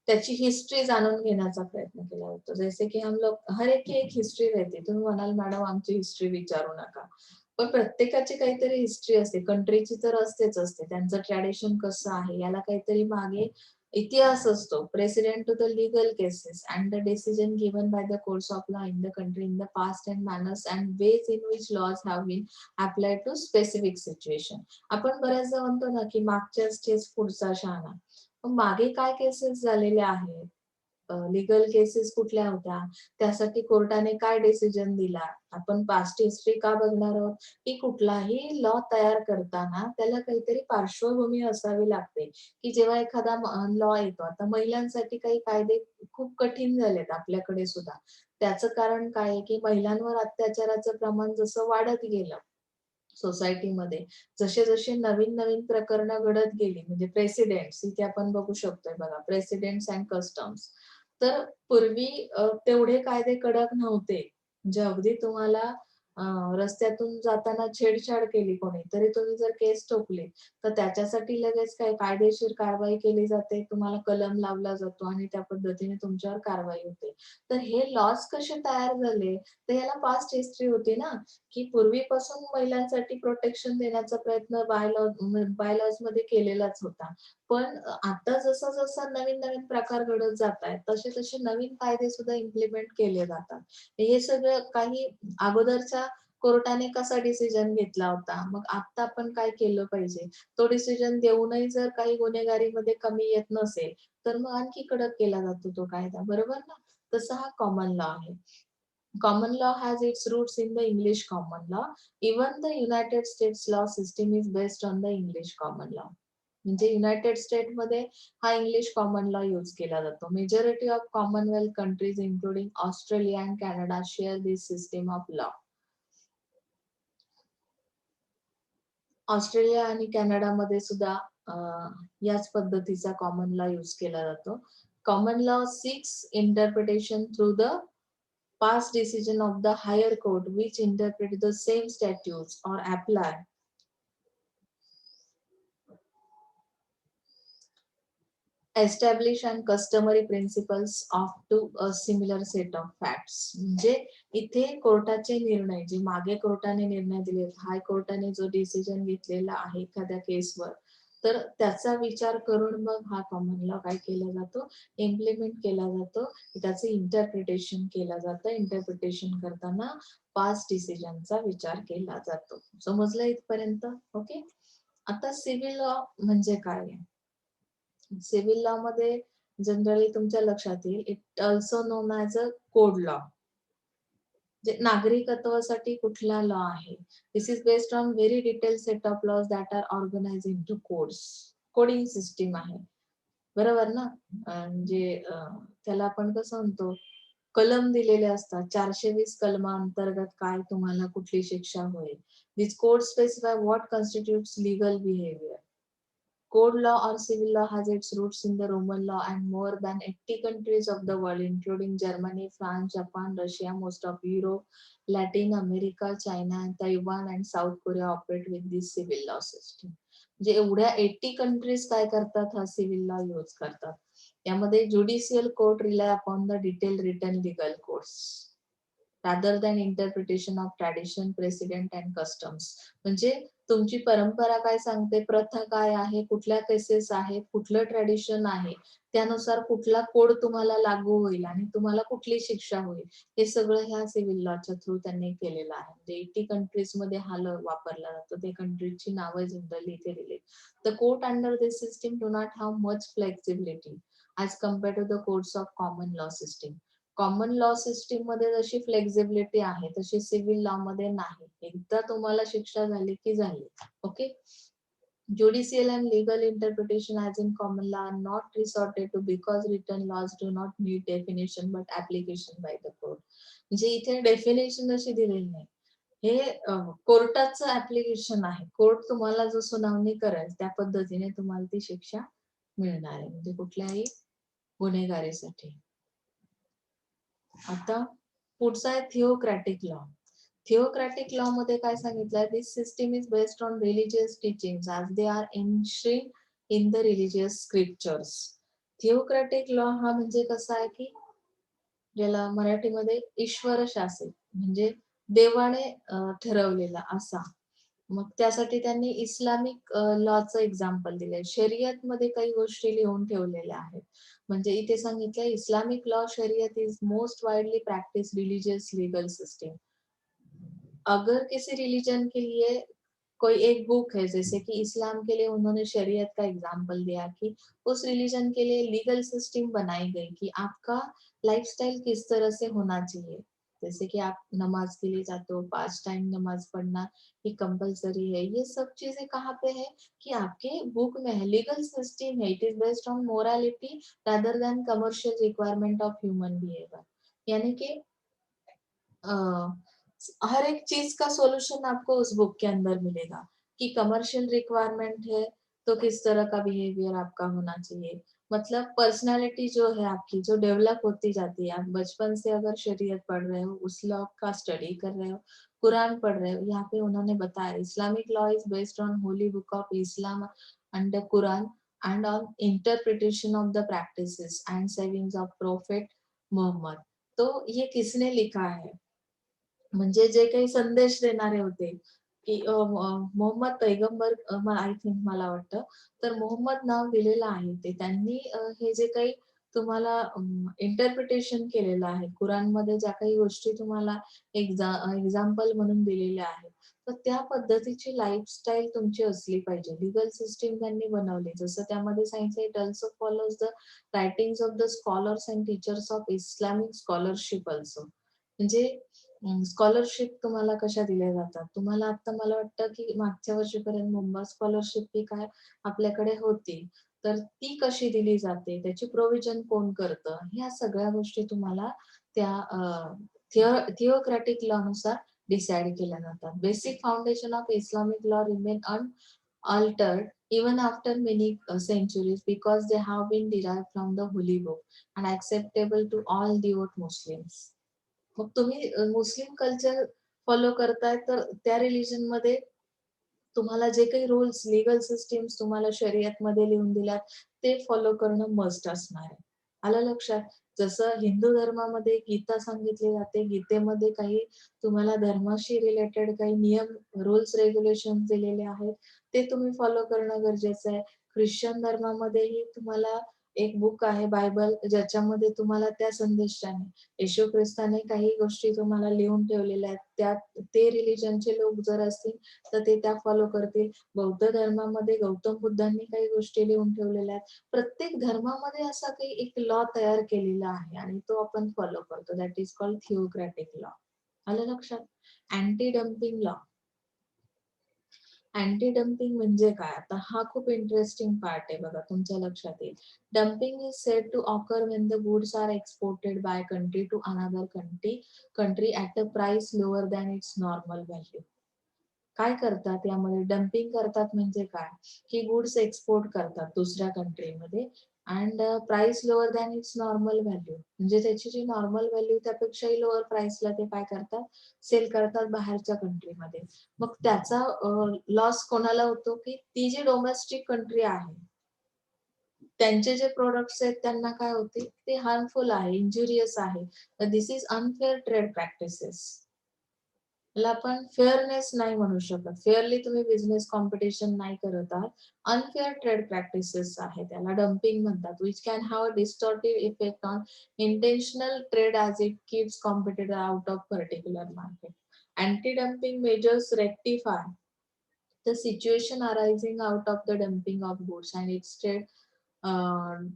त्याची हिस्ट्री जाणून घेण्याचा प्रयत्न केला जातो. जैसे की हम लोग हर एक की एक हिस्ट्री रहती. तुम्ही म्हणाल मॅडम आमची हिस्ट्री विचारू नका, पण प्रत्येकाची काहीतरी हिस्ट्री असते. कंट्रीची तर असतेच असते. त्यांचं ट्रॅडिशन कसं आहे याला काहीतरी मागे इतिहास असतो. Precedent to the legal cases and the decision given by the courts of law in the country in the past and manners and ways in which laws have been applied to specific situation. आपण बऱ्याचदा म्हणतो ना की मागच्या स्टेज पुढचा शहाणा. मागे काय केसेस झालेल्या आहेत, लीगल केसेस कुठल्या होत्या, त्यासाठी कोर्टाने काय डिसिजन दिला, आपण पास्ट हिस्ट्री का बघणार आहोत, की कुठलाही लॉ तयार करताना त्याला काहीतरी पार्श्वभूमी असावी लागते, की जेव्हा एखादा लॉ येतो, आता महिलांसाठी काही कायदे खूप कठीण झालेत आपल्याकडे सुद्धा. त्याचं कारण काय आहे, की महिलांवर अत्याचाराचं प्रमाण जसं वाढत गेलं सोसायटीमध्ये, जसे-जसे नवीन-नवीन प्रकरणं घडत गेली, म्हणजे प्रेसिडेंट्स इथे आपण बघू शकतोय बघा, प्रेसिडेंट्स अँड कस्टम्स. तर पूर्वी तेवढे कायदे कडक नव्हते. म्हणजे अगदी तुम्हाला अ, रस्त्यातून जाताना छेडछाड केली कोणी, तरी तुम्ही जर केस ठोकली, तर त्याच्यासाठी लगेच काय कायदेशीर कारवाई केली जाते, तुम्हाला कलम लावला जातो आणि त्या पद्धतीने तुमच्यावर कारवाई होते. तर हे लॉज कसे तयार झाले, तर याला पास्ट हिस्ट्री होती ना, की पूर्वीपासून महिलांसाठी प्रोटेक्शन देण्याचा प्रयत्न बाय लॉजमध्ये केलेलाच होता. पण आता जसं-जसं नवीन-नवीन प्रकार घडत जातायत, तसे-तसे नवीन कायदे सुद्धा इम्प्लिमेंट केले जातात. हे सगळं काही अगोदरच्या कोर्टाने कसा डिसिजन घेतला होता, मग आता आपण काय केलं पाहिजे, तो डिसिजन देऊनही जर काही गुन्हेगारीमध्ये कमी येत नसेल, तर मग आणखी कडक केला जातो तो कायदा, बरोबर ना? तसा हा कॉमन लॉ आहे. Common law has its roots in the English common law. Even the United States law system is based on the English common law. म्हणजे युनायटेड स्टेटमध्ये हा इंग्लिश कॉमन लॉ यूज केला जातो. Majority of Commonwealth countries including Australia and Canada share this system of law. Australia आणि कॅनडामध्ये सुद्धा याच पद्धतीचा कॉमन लॉ यूज केला जातो. Common law six interpretation through the past decision of the higher court which interpret the same statutes or apply establish and customary principles of to a similar set of facts. म्हणजे इथे कोर्टाचे निर्णय जे मागे कोर्टाने निर्णय दिले, हाय कोर्टाने जो डिसिजन घेतलेला आहे एखाद्या केसवर, तर त्याचा विचार करून मग हा कॉमन लॉ काय केला जातो, इम्प्लिमेंट केला जातो, त्याचं इंटरप्रिटेशन केलं जातं. इंटरप्रिटेशन करताना पास्ट डिसिजनचा विचार केला जातो. समजलं इथपर्यंत? ओके. आता सिव्हिल लॉ म्हणजे काय आहे? सिव्हिल लॉ मध्ये जनरली तुमच्या लक्षात येईल, it also known as a code law. जे नागरिकत्वासाठी कुठला लॉ आहे. This is based on very detail set of laws that are organize into codes. Coding system आहे. बरोबर ना? म्हणजे त्याला आपण कसं म्हणतो, कलम दिलेले असतात. 420 कलमाअंतर्गत काय तुम्हाला कुठली शिक्षा होईल. This code specify what constitutes legal behaviour. Code law or civil law has its roots in the Roman law, and more than 80 countries of the world, including Germany, France, Japan, Russia, most of Europe, Latin America, China, Taiwan, and South Korea operate with this civil law system. म्हणजे एवढ्या 80 कंट्रीज काय करतात, हा सिव्हिल लॉ यूज करतात. यामध्ये judicial court rely upon the detail written legal codes rather than interpretation of tradition, precedent and customs. म्हणजे तुमची परंपरा काय सांगते, प्रथा काय आहे, कुठल्या केसेस आहेत, कुठलं ट्रेडिशन आहे, त्यानुसार कुठला कोड तुम्हाला लागू होईल आणि तुम्हाला कुठली शिक्षा होईल, हे सगळं ह्या सिव्हिल लॉच्या थ्रू त्यांनी केलेलं आहे. म्हणजे 80 कंट्रीज मध्ये हा लॉ वापरला जातो. ते कंट्रीजची नावं जनरली इथे दिली. The court under this system do not have much flexibility as compare to the courts of common law system. Common law system मध्ये जशी फ्लेक्झिबिलिटी आहे तशी सिव्हिल लॉ मध्ये नाही. एकदा तुम्हाला शिक्षा झाली की झाली. Okay. Judicial and legal interpretation as in common law are not resorted to because written laws do not need definition but application by the court. म्हणजे इथे डेफिनेशन अशी दिलेली नाही. हे कोर्टाचं ऍप्लिकेशन आहे. कोर्ट तुम्हाला जो सुनावणी करेल त्या पद्धतीने तुम्हाला ती शिक्षा मिळणार आहे. म्हणजे कुठल्याही गुन्हेगारीसाठी. आता पुढचा आहे थिओक्रॅटिक लॉ. थिओक्रॅटिक लॉ मध्ये काय सांगितलंय, this system is based on religious teachings as they are enshrined in the religious scriptures. Theocratic law हा म्हणजे कसा आहे, की ज्याला मराठीमध्ये ईश्वर शासित म्हणजे देवाने ठरवलेला असा. मग त्यासाठी त्यांनी इस्लामिक लॉचं एक्झाम्पल दिलंय. शरीयत मध्ये काही गोष्टी लिहून ठेवलेल्या आहेत. म्हणजे इथे सांगितलंय इस्लामिक लॉ शरीयत is most widely practice religious legal system. अगर किसी रिलीजन के लिए कोई एक बुक है, जैसे कि इस्लाम के लिए उन्होंने शरीयत का एग्जाम्पल दिया कि उस रिलीजन के लिए लीगल सिस्टम बनाई गई कि आपका लाइफस्टाइल किस तरह से होना चाहिए। जैसे कि आप नमाज के लिए जाते हो, 5 टाइम नमाज पढ़ना ये कंपलसरी है। ये सब चीजें कहाँ पे है कि आपके बुक में है, लीगल सिस्टम है। It is based on morality rather than commercial requirement of human behaviour. यानी कि अ, हर एक चीज का सॉल्यूशन आपको उस बुक के अंदर मिलेगा कि कमर्शियल रिक्वायरमेंट है तो किस तरह का बिहेवियर आपका होना चाहिए। मतलब पर्सनालिटी जो है आपकी जो डेवलप होती जाती है, आप बचपन से अगर शरीयत पढ़ रहे हो, उस लॉ का स्टडी कर रहे हो, कुरान पढ़ रहे हो, यहाँ पे उन्होंने बताया Islamic law is based on holy book of Islam and the Quran and on interpretation of the practices and savings of prophet Muhammad. तो ये किसने लिखा है, म्हणजे जे काही संदेश देणारे होते की मोहम्मद पैगंबर, आय थिंक मला वाटतं, तर मोहम्मद नाव दिलेलं आहे ते त्यांनी हे जे काही तुम्हाला इंटरप्रिटेशन केलेलं आहे कुराणमध्ये, ज्या काही गोष्टी तुम्हाला एक्झाम्पल म्हणून दिलेल्या आहेत, तर त्या पद्धतीची लाईफस्टाईल तुमची असली पाहिजे। लीगल सिस्टीम त्यांनी बनवली, जसं त्यामध्ये सांगितलं it also follows the writings of the scholars and teachers of Islamic scholarship also. म्हणजे स्कॉलरशिप तुम्हाला कशा दिल्या जातात, तुम्हाला आता मला वाटतं की मागच्या वर्षीपर्यंत मुंबई स्कॉलरशिप ही काय आपल्याकडे होती, तर ती कशी दिली जाते, त्याची प्रोव्हिजन कोण करतं, ह्या सगळ्या गोष्टी तुम्हाला त्या थिओक्रॅटिक लॉ नुसार डिसाइड केल्या जातात। Basic foundation of Islamic law remain unaltered even after many centuries because they have been derived from the holy book and acceptable to all devout Muslims। मग तुम्ही मुस्लिम कल्चर फॉलो करताय, तर त्या रिलीजन मध्ये तुम्हाला जे काही रूल्स लीगल सिस्टीम्स तुम्हाला शरीयत मध्ये लिहून दिल्यात ते फॉलो करणं मस्ट असणार आहे। आलं लक्षात? जसं हिंदू धर्मामध्ये गीता सांगितली जाते, गीतेमध्ये काही तुम्हाला धर्माशी रिलेटेड काही नियम रूल्स रेग्युलेशन दिलेले आहेत, ते तुम्ही फॉलो करणं गरजेचं आहे। ख्रिश्चन धर्मामध्येही तुम्हाला एक बुक आहे बायबल, ज्याच्यामध्ये तुम्हाला त्या संदेशाने येशू ख्रिस्ताने काही गोष्टी तुम्हाला लिहून ठेवलेल्या आहेत, त्या ते रिलीजनचे लोक जर असतील तर ते त्या फॉलो करतील। बौद्ध धर्मामध्ये गौतम बुद्धांनी काही गोष्टी लिहून ठेवलेल्या आहेत। प्रत्येक धर्मामध्ये असा काही एक लॉ तयार केलेला आहे आणि तो आपण फॉलो करतो, that is called theocratic law. आलं लक्षात? Anti dumping law. Anti dumping म्हणजे काय, आता हा खूप इंटरेस्टिंग पार्ट आहे बघा, तुमच्या लक्षात येईल। Dumping is said to occur when the goods are exported by country to another country at a price lower than its normal value. काय करतात यामध्ये, डम्पिंग करतात म्हणजे काय की गुड्स एक्सपोर्ट करतात दुसऱ्या कंट्रीमध्ये and price lower than its normal value, म्हणजे त्याची जी नॉर्मल व्हॅल्यू त्यापेक्षाही लोअर प्राइसला ते काय करतात, सेल करतात बाहेरच्या कंट्रीमध्ये। मग त्याचा लॉस कोणाला होतो की ती जी डोमेस्टिक कंट्री आहे त्यांचे जे प्रोडक्ट्स आहेत त्यांना काय होते, ते हार्मफुल आहे, इंजुरियस आहे। This is unfair trade practices. त्याला आपण फेअरनेस नाही म्हणू शकत, फेअरली तुम्ही बिझनेस कॉम्पिटिशन नाही करत आहात, अनफेअर ट्रेड प्रॅक्टिसेस आहे, त्याला डम्पिंग म्हणतात। Which can have a distortive effect on intentional trade as it keeps competitor out of particular market. Anti dumping measures rectify the situation arising out of the dumping of goods and its trade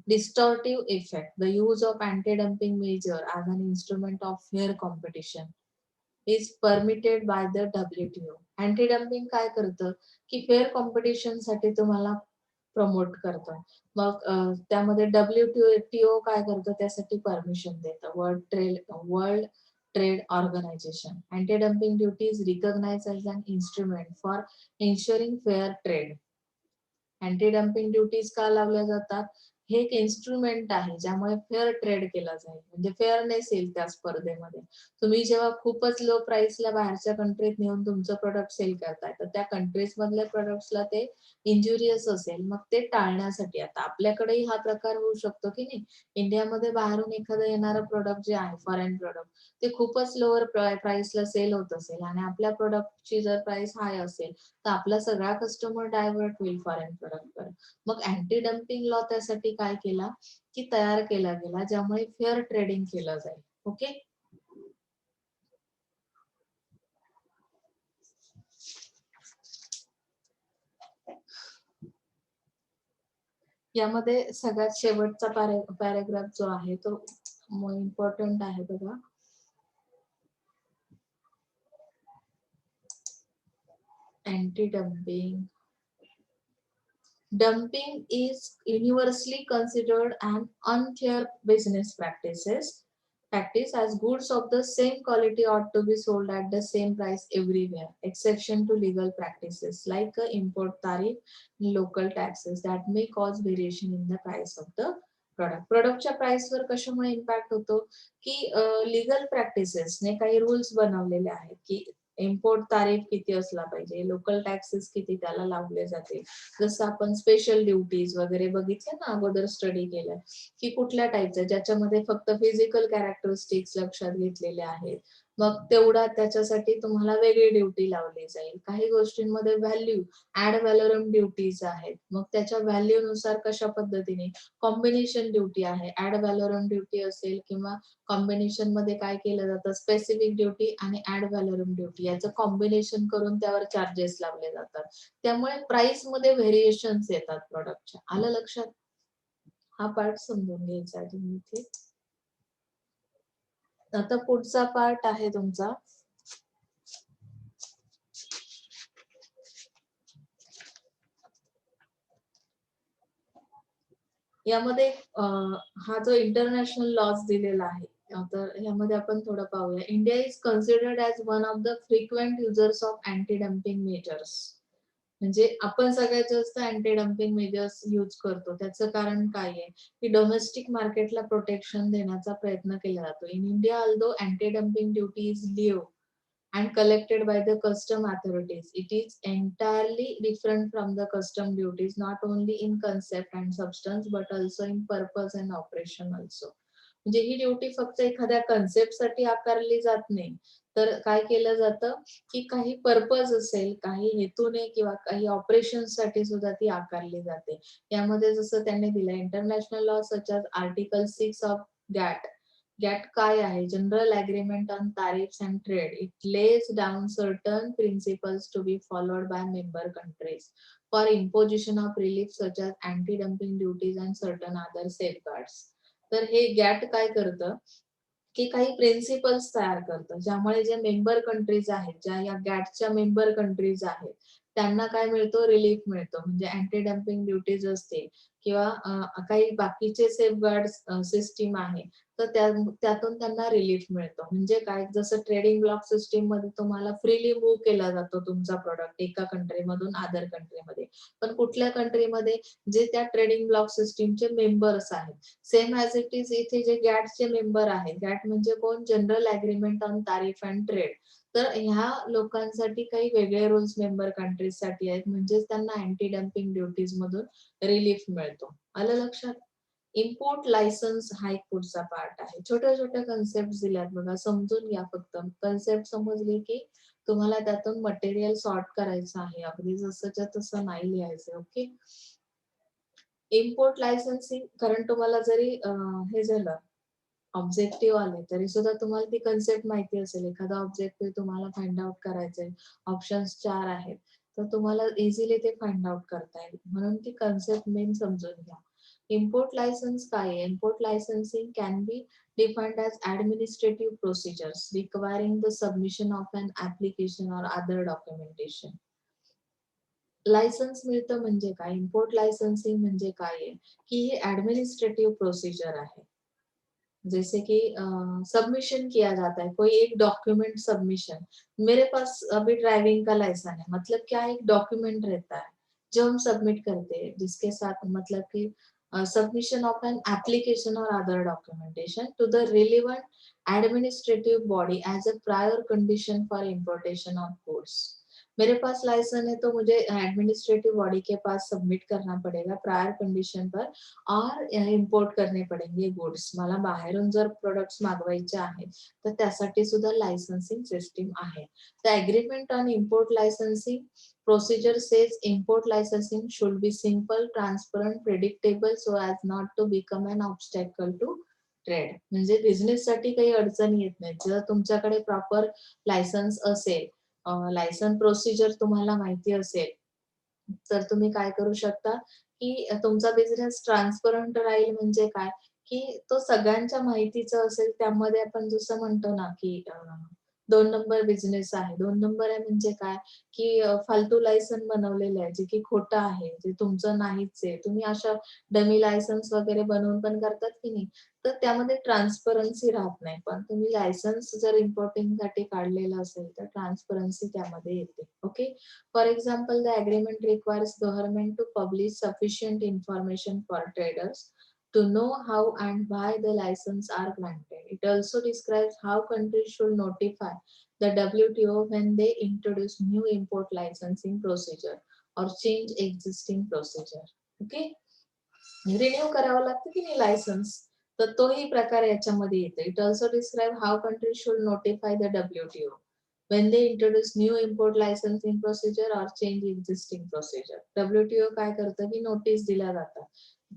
distortive effect. The use of anti-dumping measure as an instrument of fair competition is permitted by the WTO. Anti dumping काय करतं की फेअर कॉम्पिटिशन साठी तुम्हाला प्रमोट करतं। मग त्यामध्ये WTO काय करतं, त्यासाठी परमिशन देतं, world trade organisation. Anti dumping duty is recognised as an instrument for ensuring fair trade। Anti dumping duties का लावल्या जातात, हे एक इन्स्ट्रुमेंट आहे ज्यामुळे फेअर ट्रेड केला जाईल, म्हणजे फेअरनेस येईल त्या स्पर्धेमध्ये। तुम्ही जेव्हा खूपच लो प्राइसला बाहेरच्या कंट्रीत नेऊन तुमचं प्रोडक्ट सेल करताय, तर त्या कंट्रीज मधल्या प्रोडक्ट्सला ते इंजुरियस असेल, मग ते टाळण्यासाठी आता आपल्याकडेही हा प्रकार होऊ शकतो की नाही, इंडियामध्ये बाहेरून एखादं येणारं प्रोडक्ट जे आहे फॉरेन प्रोडक्ट, ते खूपच लोअर प्राइसला सेल होत असेल आणि आपल्या प्रोडक्टची जर प्राइस हाय असेल तर आपला सगळा कस्टमर डायव्हर्ट होईल फॉरेन प्रोडक्टवर। मग अँटी डम्पिंग लॉ त्यासाठी काय केला की तयार केला गेला, ज्यामुळे फेअर ट्रेडिंग केलं जाईल। ओके, यामध्ये सगळ्यात शेवटचा पॅराग्राफ जो आहे तो इम्पॉर्टंट आहे बघा. Anti dumping. Dumping is universally considered an unfair business practice as goods of the same quality ought to be sold at the same price everywhere, exception to legal practices like import tariff, local taxes that may cause variation in the price of the product. प्रोडक्टच्या प्राइसवर कशामुळे इम्पॅक्ट होतो की लीगल प्रॅक्टिसेसने काही रूल्स बनवलेले आहेत की इम्पोर्ट तारीफ किती असला पाहिजे, लोकल टॅक्सेस किती त्याला लावले जातील. जसं आपण स्पेशल ड्युटीज वगैरे बघितलं ना, अगोदर स्टडी केलं की कुठल्या टाईपचं, ज्याच्यामध्ये फक्त फिजिकल कॅरेक्टरिस्टिक्स लक्षात घेतलेले आहेत, मग तेवढा त्याच्यासाठी तुम्हाला वेगळी ड्युटी लावली जाईल. काही गोष्टींमध्ये व्हॅल्यू ऍड व्हॅलोरम ड्युटीज आहेत, मग त्याच्या व्हॅल्यूनुसार कशा पद्धतीने कॉम्बिनेशन ड्युटी आहे, ऍड व्हॅलोरम ड्युटी असेल किंवा कॉम्बिनेशन मध्ये काय केलं जातं, स्पेसिफिक ड्युटी आणि ऍड व्हॅलोरम ड्युटी याचं कॉम्बिनेशन करून त्यावर चार्जेस लावले जातात. त्यामुळे प्राइस मध्ये व्हेरिएशन्स येतात प्रॉडक्टच्या. आलं लक्षात? हा पार्ट समजून घ्यायचा आहे तुम्ही इथे. आता पुढचा पार्ट आहे तुमचा यामध्ये हा जो इंटरनॅशनल लॉज दिलेला आहे, तर यामध्ये आपण थोडं पाहूया. India is considered as one of the frequent users of anti dumping measures. म्हणजे आपण सगळ्यात जास्त अँटी डम्पिंग मेजर्स यूज करतो. त्याचं कारण काय आहे की डोमेस्टिक मार्केटला प्रोटेक्शन देण्याचा प्रयत्न केला जातो. In India although anti dumping duty is levied and collected by the custom authorities. It is entirely different from the custom duties, not only in concept and substance, but also in purpose and operation also. म्हणजे ही ड्युटी फक्त एखाद्या कन्सेप्ट साठी आकारली जात नाही, तर काय केलं जातं की काही पर्पज असेल, काही हेतूने किंवा काही ऑपरेशन साठी सुद्धा ती आकारली जाते. यामध्ये जसं त्यांनी दिलं international law such as article 6 of GATT. GATT काय आहे? General agreement on tariffs and trade. It lays down certain principles to be followed by member countries for imposition of relief such as anti-dumping duties and certain other safeguards. तर हे गॅट काय करतं की काही प्रिन्सिपल्स तयार करतं, ज्यामुळे जे मेंबर कंट्रीज आहेत, ज्या या गॅटच्या मेंबर कंट्रीज आहेत, त्यांना काय मिळतो? रिलीफ मिळतो. म्हणजे अँटी डम्पिंग ड्युटीज असते किंवा काही बाकीचे सेफगार्ड सिस्टीम आहे, तर त्यातून त्यांना रिलीफ मिळतो. म्हणजे काय, जसं ट्रेडिंग ब्लॉक सिस्टीम मध्ये तुम्हाला फ्रीली मूव्ह केला जातो तुमचा प्रोडक्ट एका कंट्रीमधून अदर कंट्रीमध्ये, पण कुठल्या कंट्रीमध्ये? जे त्या ट्रेडिंग ब्लॉक सिस्टीमचे मेंबर्स आहेत. सेम ॲज इट इज इथे जे गॅटचे मेंबर आहेत, गॅट म्हणजे कोण? जनरल अग्रीमेंट ऑन तारीफ अँड ट्रेड. तर ह्या लोकांसाठी काही वेगळे रूल्स मेंबर कंट्रीजसाठी आहेत, म्हणजेच त्यांना अँटी डम्पिंग ड्युटीज मधून रिलीफ मिळतो. आलं लक्षात? इम्पोर्ट लायसन्स हा एक पुढचा पार्ट आहे. छोट्या छोट्या कन्सेप्ट दिल्यात बघा, समजून घ्या. फक्त कन्सेप्ट समजली की तुम्हाला त्यातून मटेरियल सॉर्ट करायचं आहे, अगदी जसंच्या तसं नाही लिहायचं. ओके. इम्पोर्ट लायसन्सिंग, कारण तुम्हाला जरी हे झालं ऑब्जेक्टिव्ह आले तरी सुद्धा तुम्हाला ती कन्सेप्ट माहिती असेल. एखादा ऑब्जेक्टिव्ह तुम्हाला फाइंड आउट करायचंय, ऑप्शन्स 4 आहेत, तर तुम्हाला इझिली ते फाइंड आउट करता येईल. म्हणून ती कन्सेप्ट मेन समजून घ्या. इम्पोर्ट लायसन्स काय आहे? Import licensing can be defined as administrative procedures requiring the submission of an application or other documentation. Licence मिळतं म्हणजे काय? इम्पोर्ट लायसन्सिंग म्हणजे काय आहे की ही ऍडमिनिस्ट्रेटिव्ह प्रोसीजर आहे. जैसे कि सबमिशन किया जाता है, कोई एक डॉक्यूमेंट सबमिशन। मेरे पास अभी ड्राइविंग का लाइसेंस है, मतलब क्या एक डॉक्यूमेंट रहता है जो हम सबमिट करते हैं, जिसके साथ मतलब कि सबमिशन ऑफ एन एप्लीकेशन और other documentation to the relevant administrative body as a prior condition for importation of goods. मेरे पास लाइसेंस है तो मुझे एडमिनिस्ट्रेटिव बॉडी के पास सबमिट करना पड़ेगा प्रायर कंडीशन पर और इम्पोर्ट करणे पडेंगे गुड्स. मला बाहेरून जर प्रोडक्ट्स मागवायचे आहेत तर त्यासाठी सुद्धा लायसन्सिंग सिस्टीम आहे. The agreement on import licensing procedure says import licensing should be simple, transparent, predictable so as not to become an obstacle to trade. म्हणजे बिझनेस साठी काही अडचण येत नाही जर तुमच्याकडे प्रॉपर लायसन्स असेल, लायसन प्रोसिजर तुम्हाला माहिती असेल, तर तुम्ही काय करू शकता की तुमचा बिझनेस ट्रान्सपरंट राहील म्हणजे काय, की तो सगळ्यांच्या माहितीचा असेल. त्यामध्ये आपण जसं म्हणतो ना, की 2 नंबर बिझनेस आहे. 2 नंबर आहे म्हणजे काय, की फालतू लायसन बनवलेलं आहे, जे की खोटं आहे, जे तुमचं नाहीच आहे. तुम्ही अशा डमी लायसन्स वगैरे बनवून पण करतात की नाही, तर त्यामध्ये ट्रान्सपरन्सी राहत नाही. पण तुम्ही लायसन्स जर इम्पोर्टिंगसाठी काढलेलं असेल, तर ट्रान्सपरन्सी त्यामध्ये येते. Okay. For example, the agreement requires government to publish sufficient information for traders to know how and why the license are granted. It also describes how countries should notify the WTO when they introduce new import licensing procedure or change existing procedure. Okay. Renew करावं लागतं की नाही लायसन्स, तर तोही प्रकार याच्यामध्ये येतो. It also describe how country should notify the WTO when they introduce new import licensing procedure or change existing procedure. WTO काय करतं की नोटीस दिल्या जातात.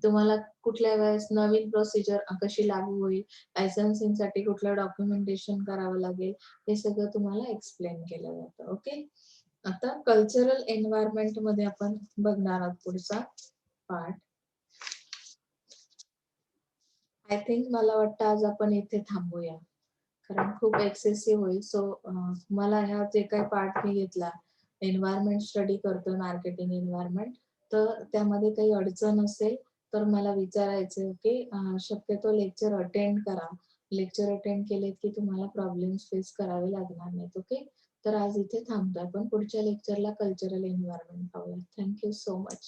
तुम्हाला कुठल्या वेळेस नवीन प्रोसिजर कशी लागू होईल, लायसन्सिंगसाठी कुठलं डॉक्युमेंटेशन करावं लागेल, हे सगळं तुम्हाला एक्सप्लेन केलं जातं. ओके. आता कल्चरल एन्व्हायरमेंट मध्ये आपण बघणार आहोत पुढचा पार्ट. आय थिंक मला वाटतं आज आपण इथे थांबूया. कारण खूप एक्सेसिव्ह होईल. सो मला ह्या जे काही पार्ट मी घेतला, एन्व्हायरमेंट स्टडी करतो मार्केटिंग एन्व्हायरमेंट, तर त्यामध्ये काही अडचण असेल तर मला विचारायचं की शक्यतो लेक्चर अटेंड करा. लेक्चर अटेंड केलेत की तुम्हाला प्रॉब्लेम्स फेस करावे लागणार नाहीत. ओके. तर आज इथे थांबतोय. आपण पुढच्या लेक्चरला कल्चरल एन्व्हायरमेंट पाहूया. Thank you so much.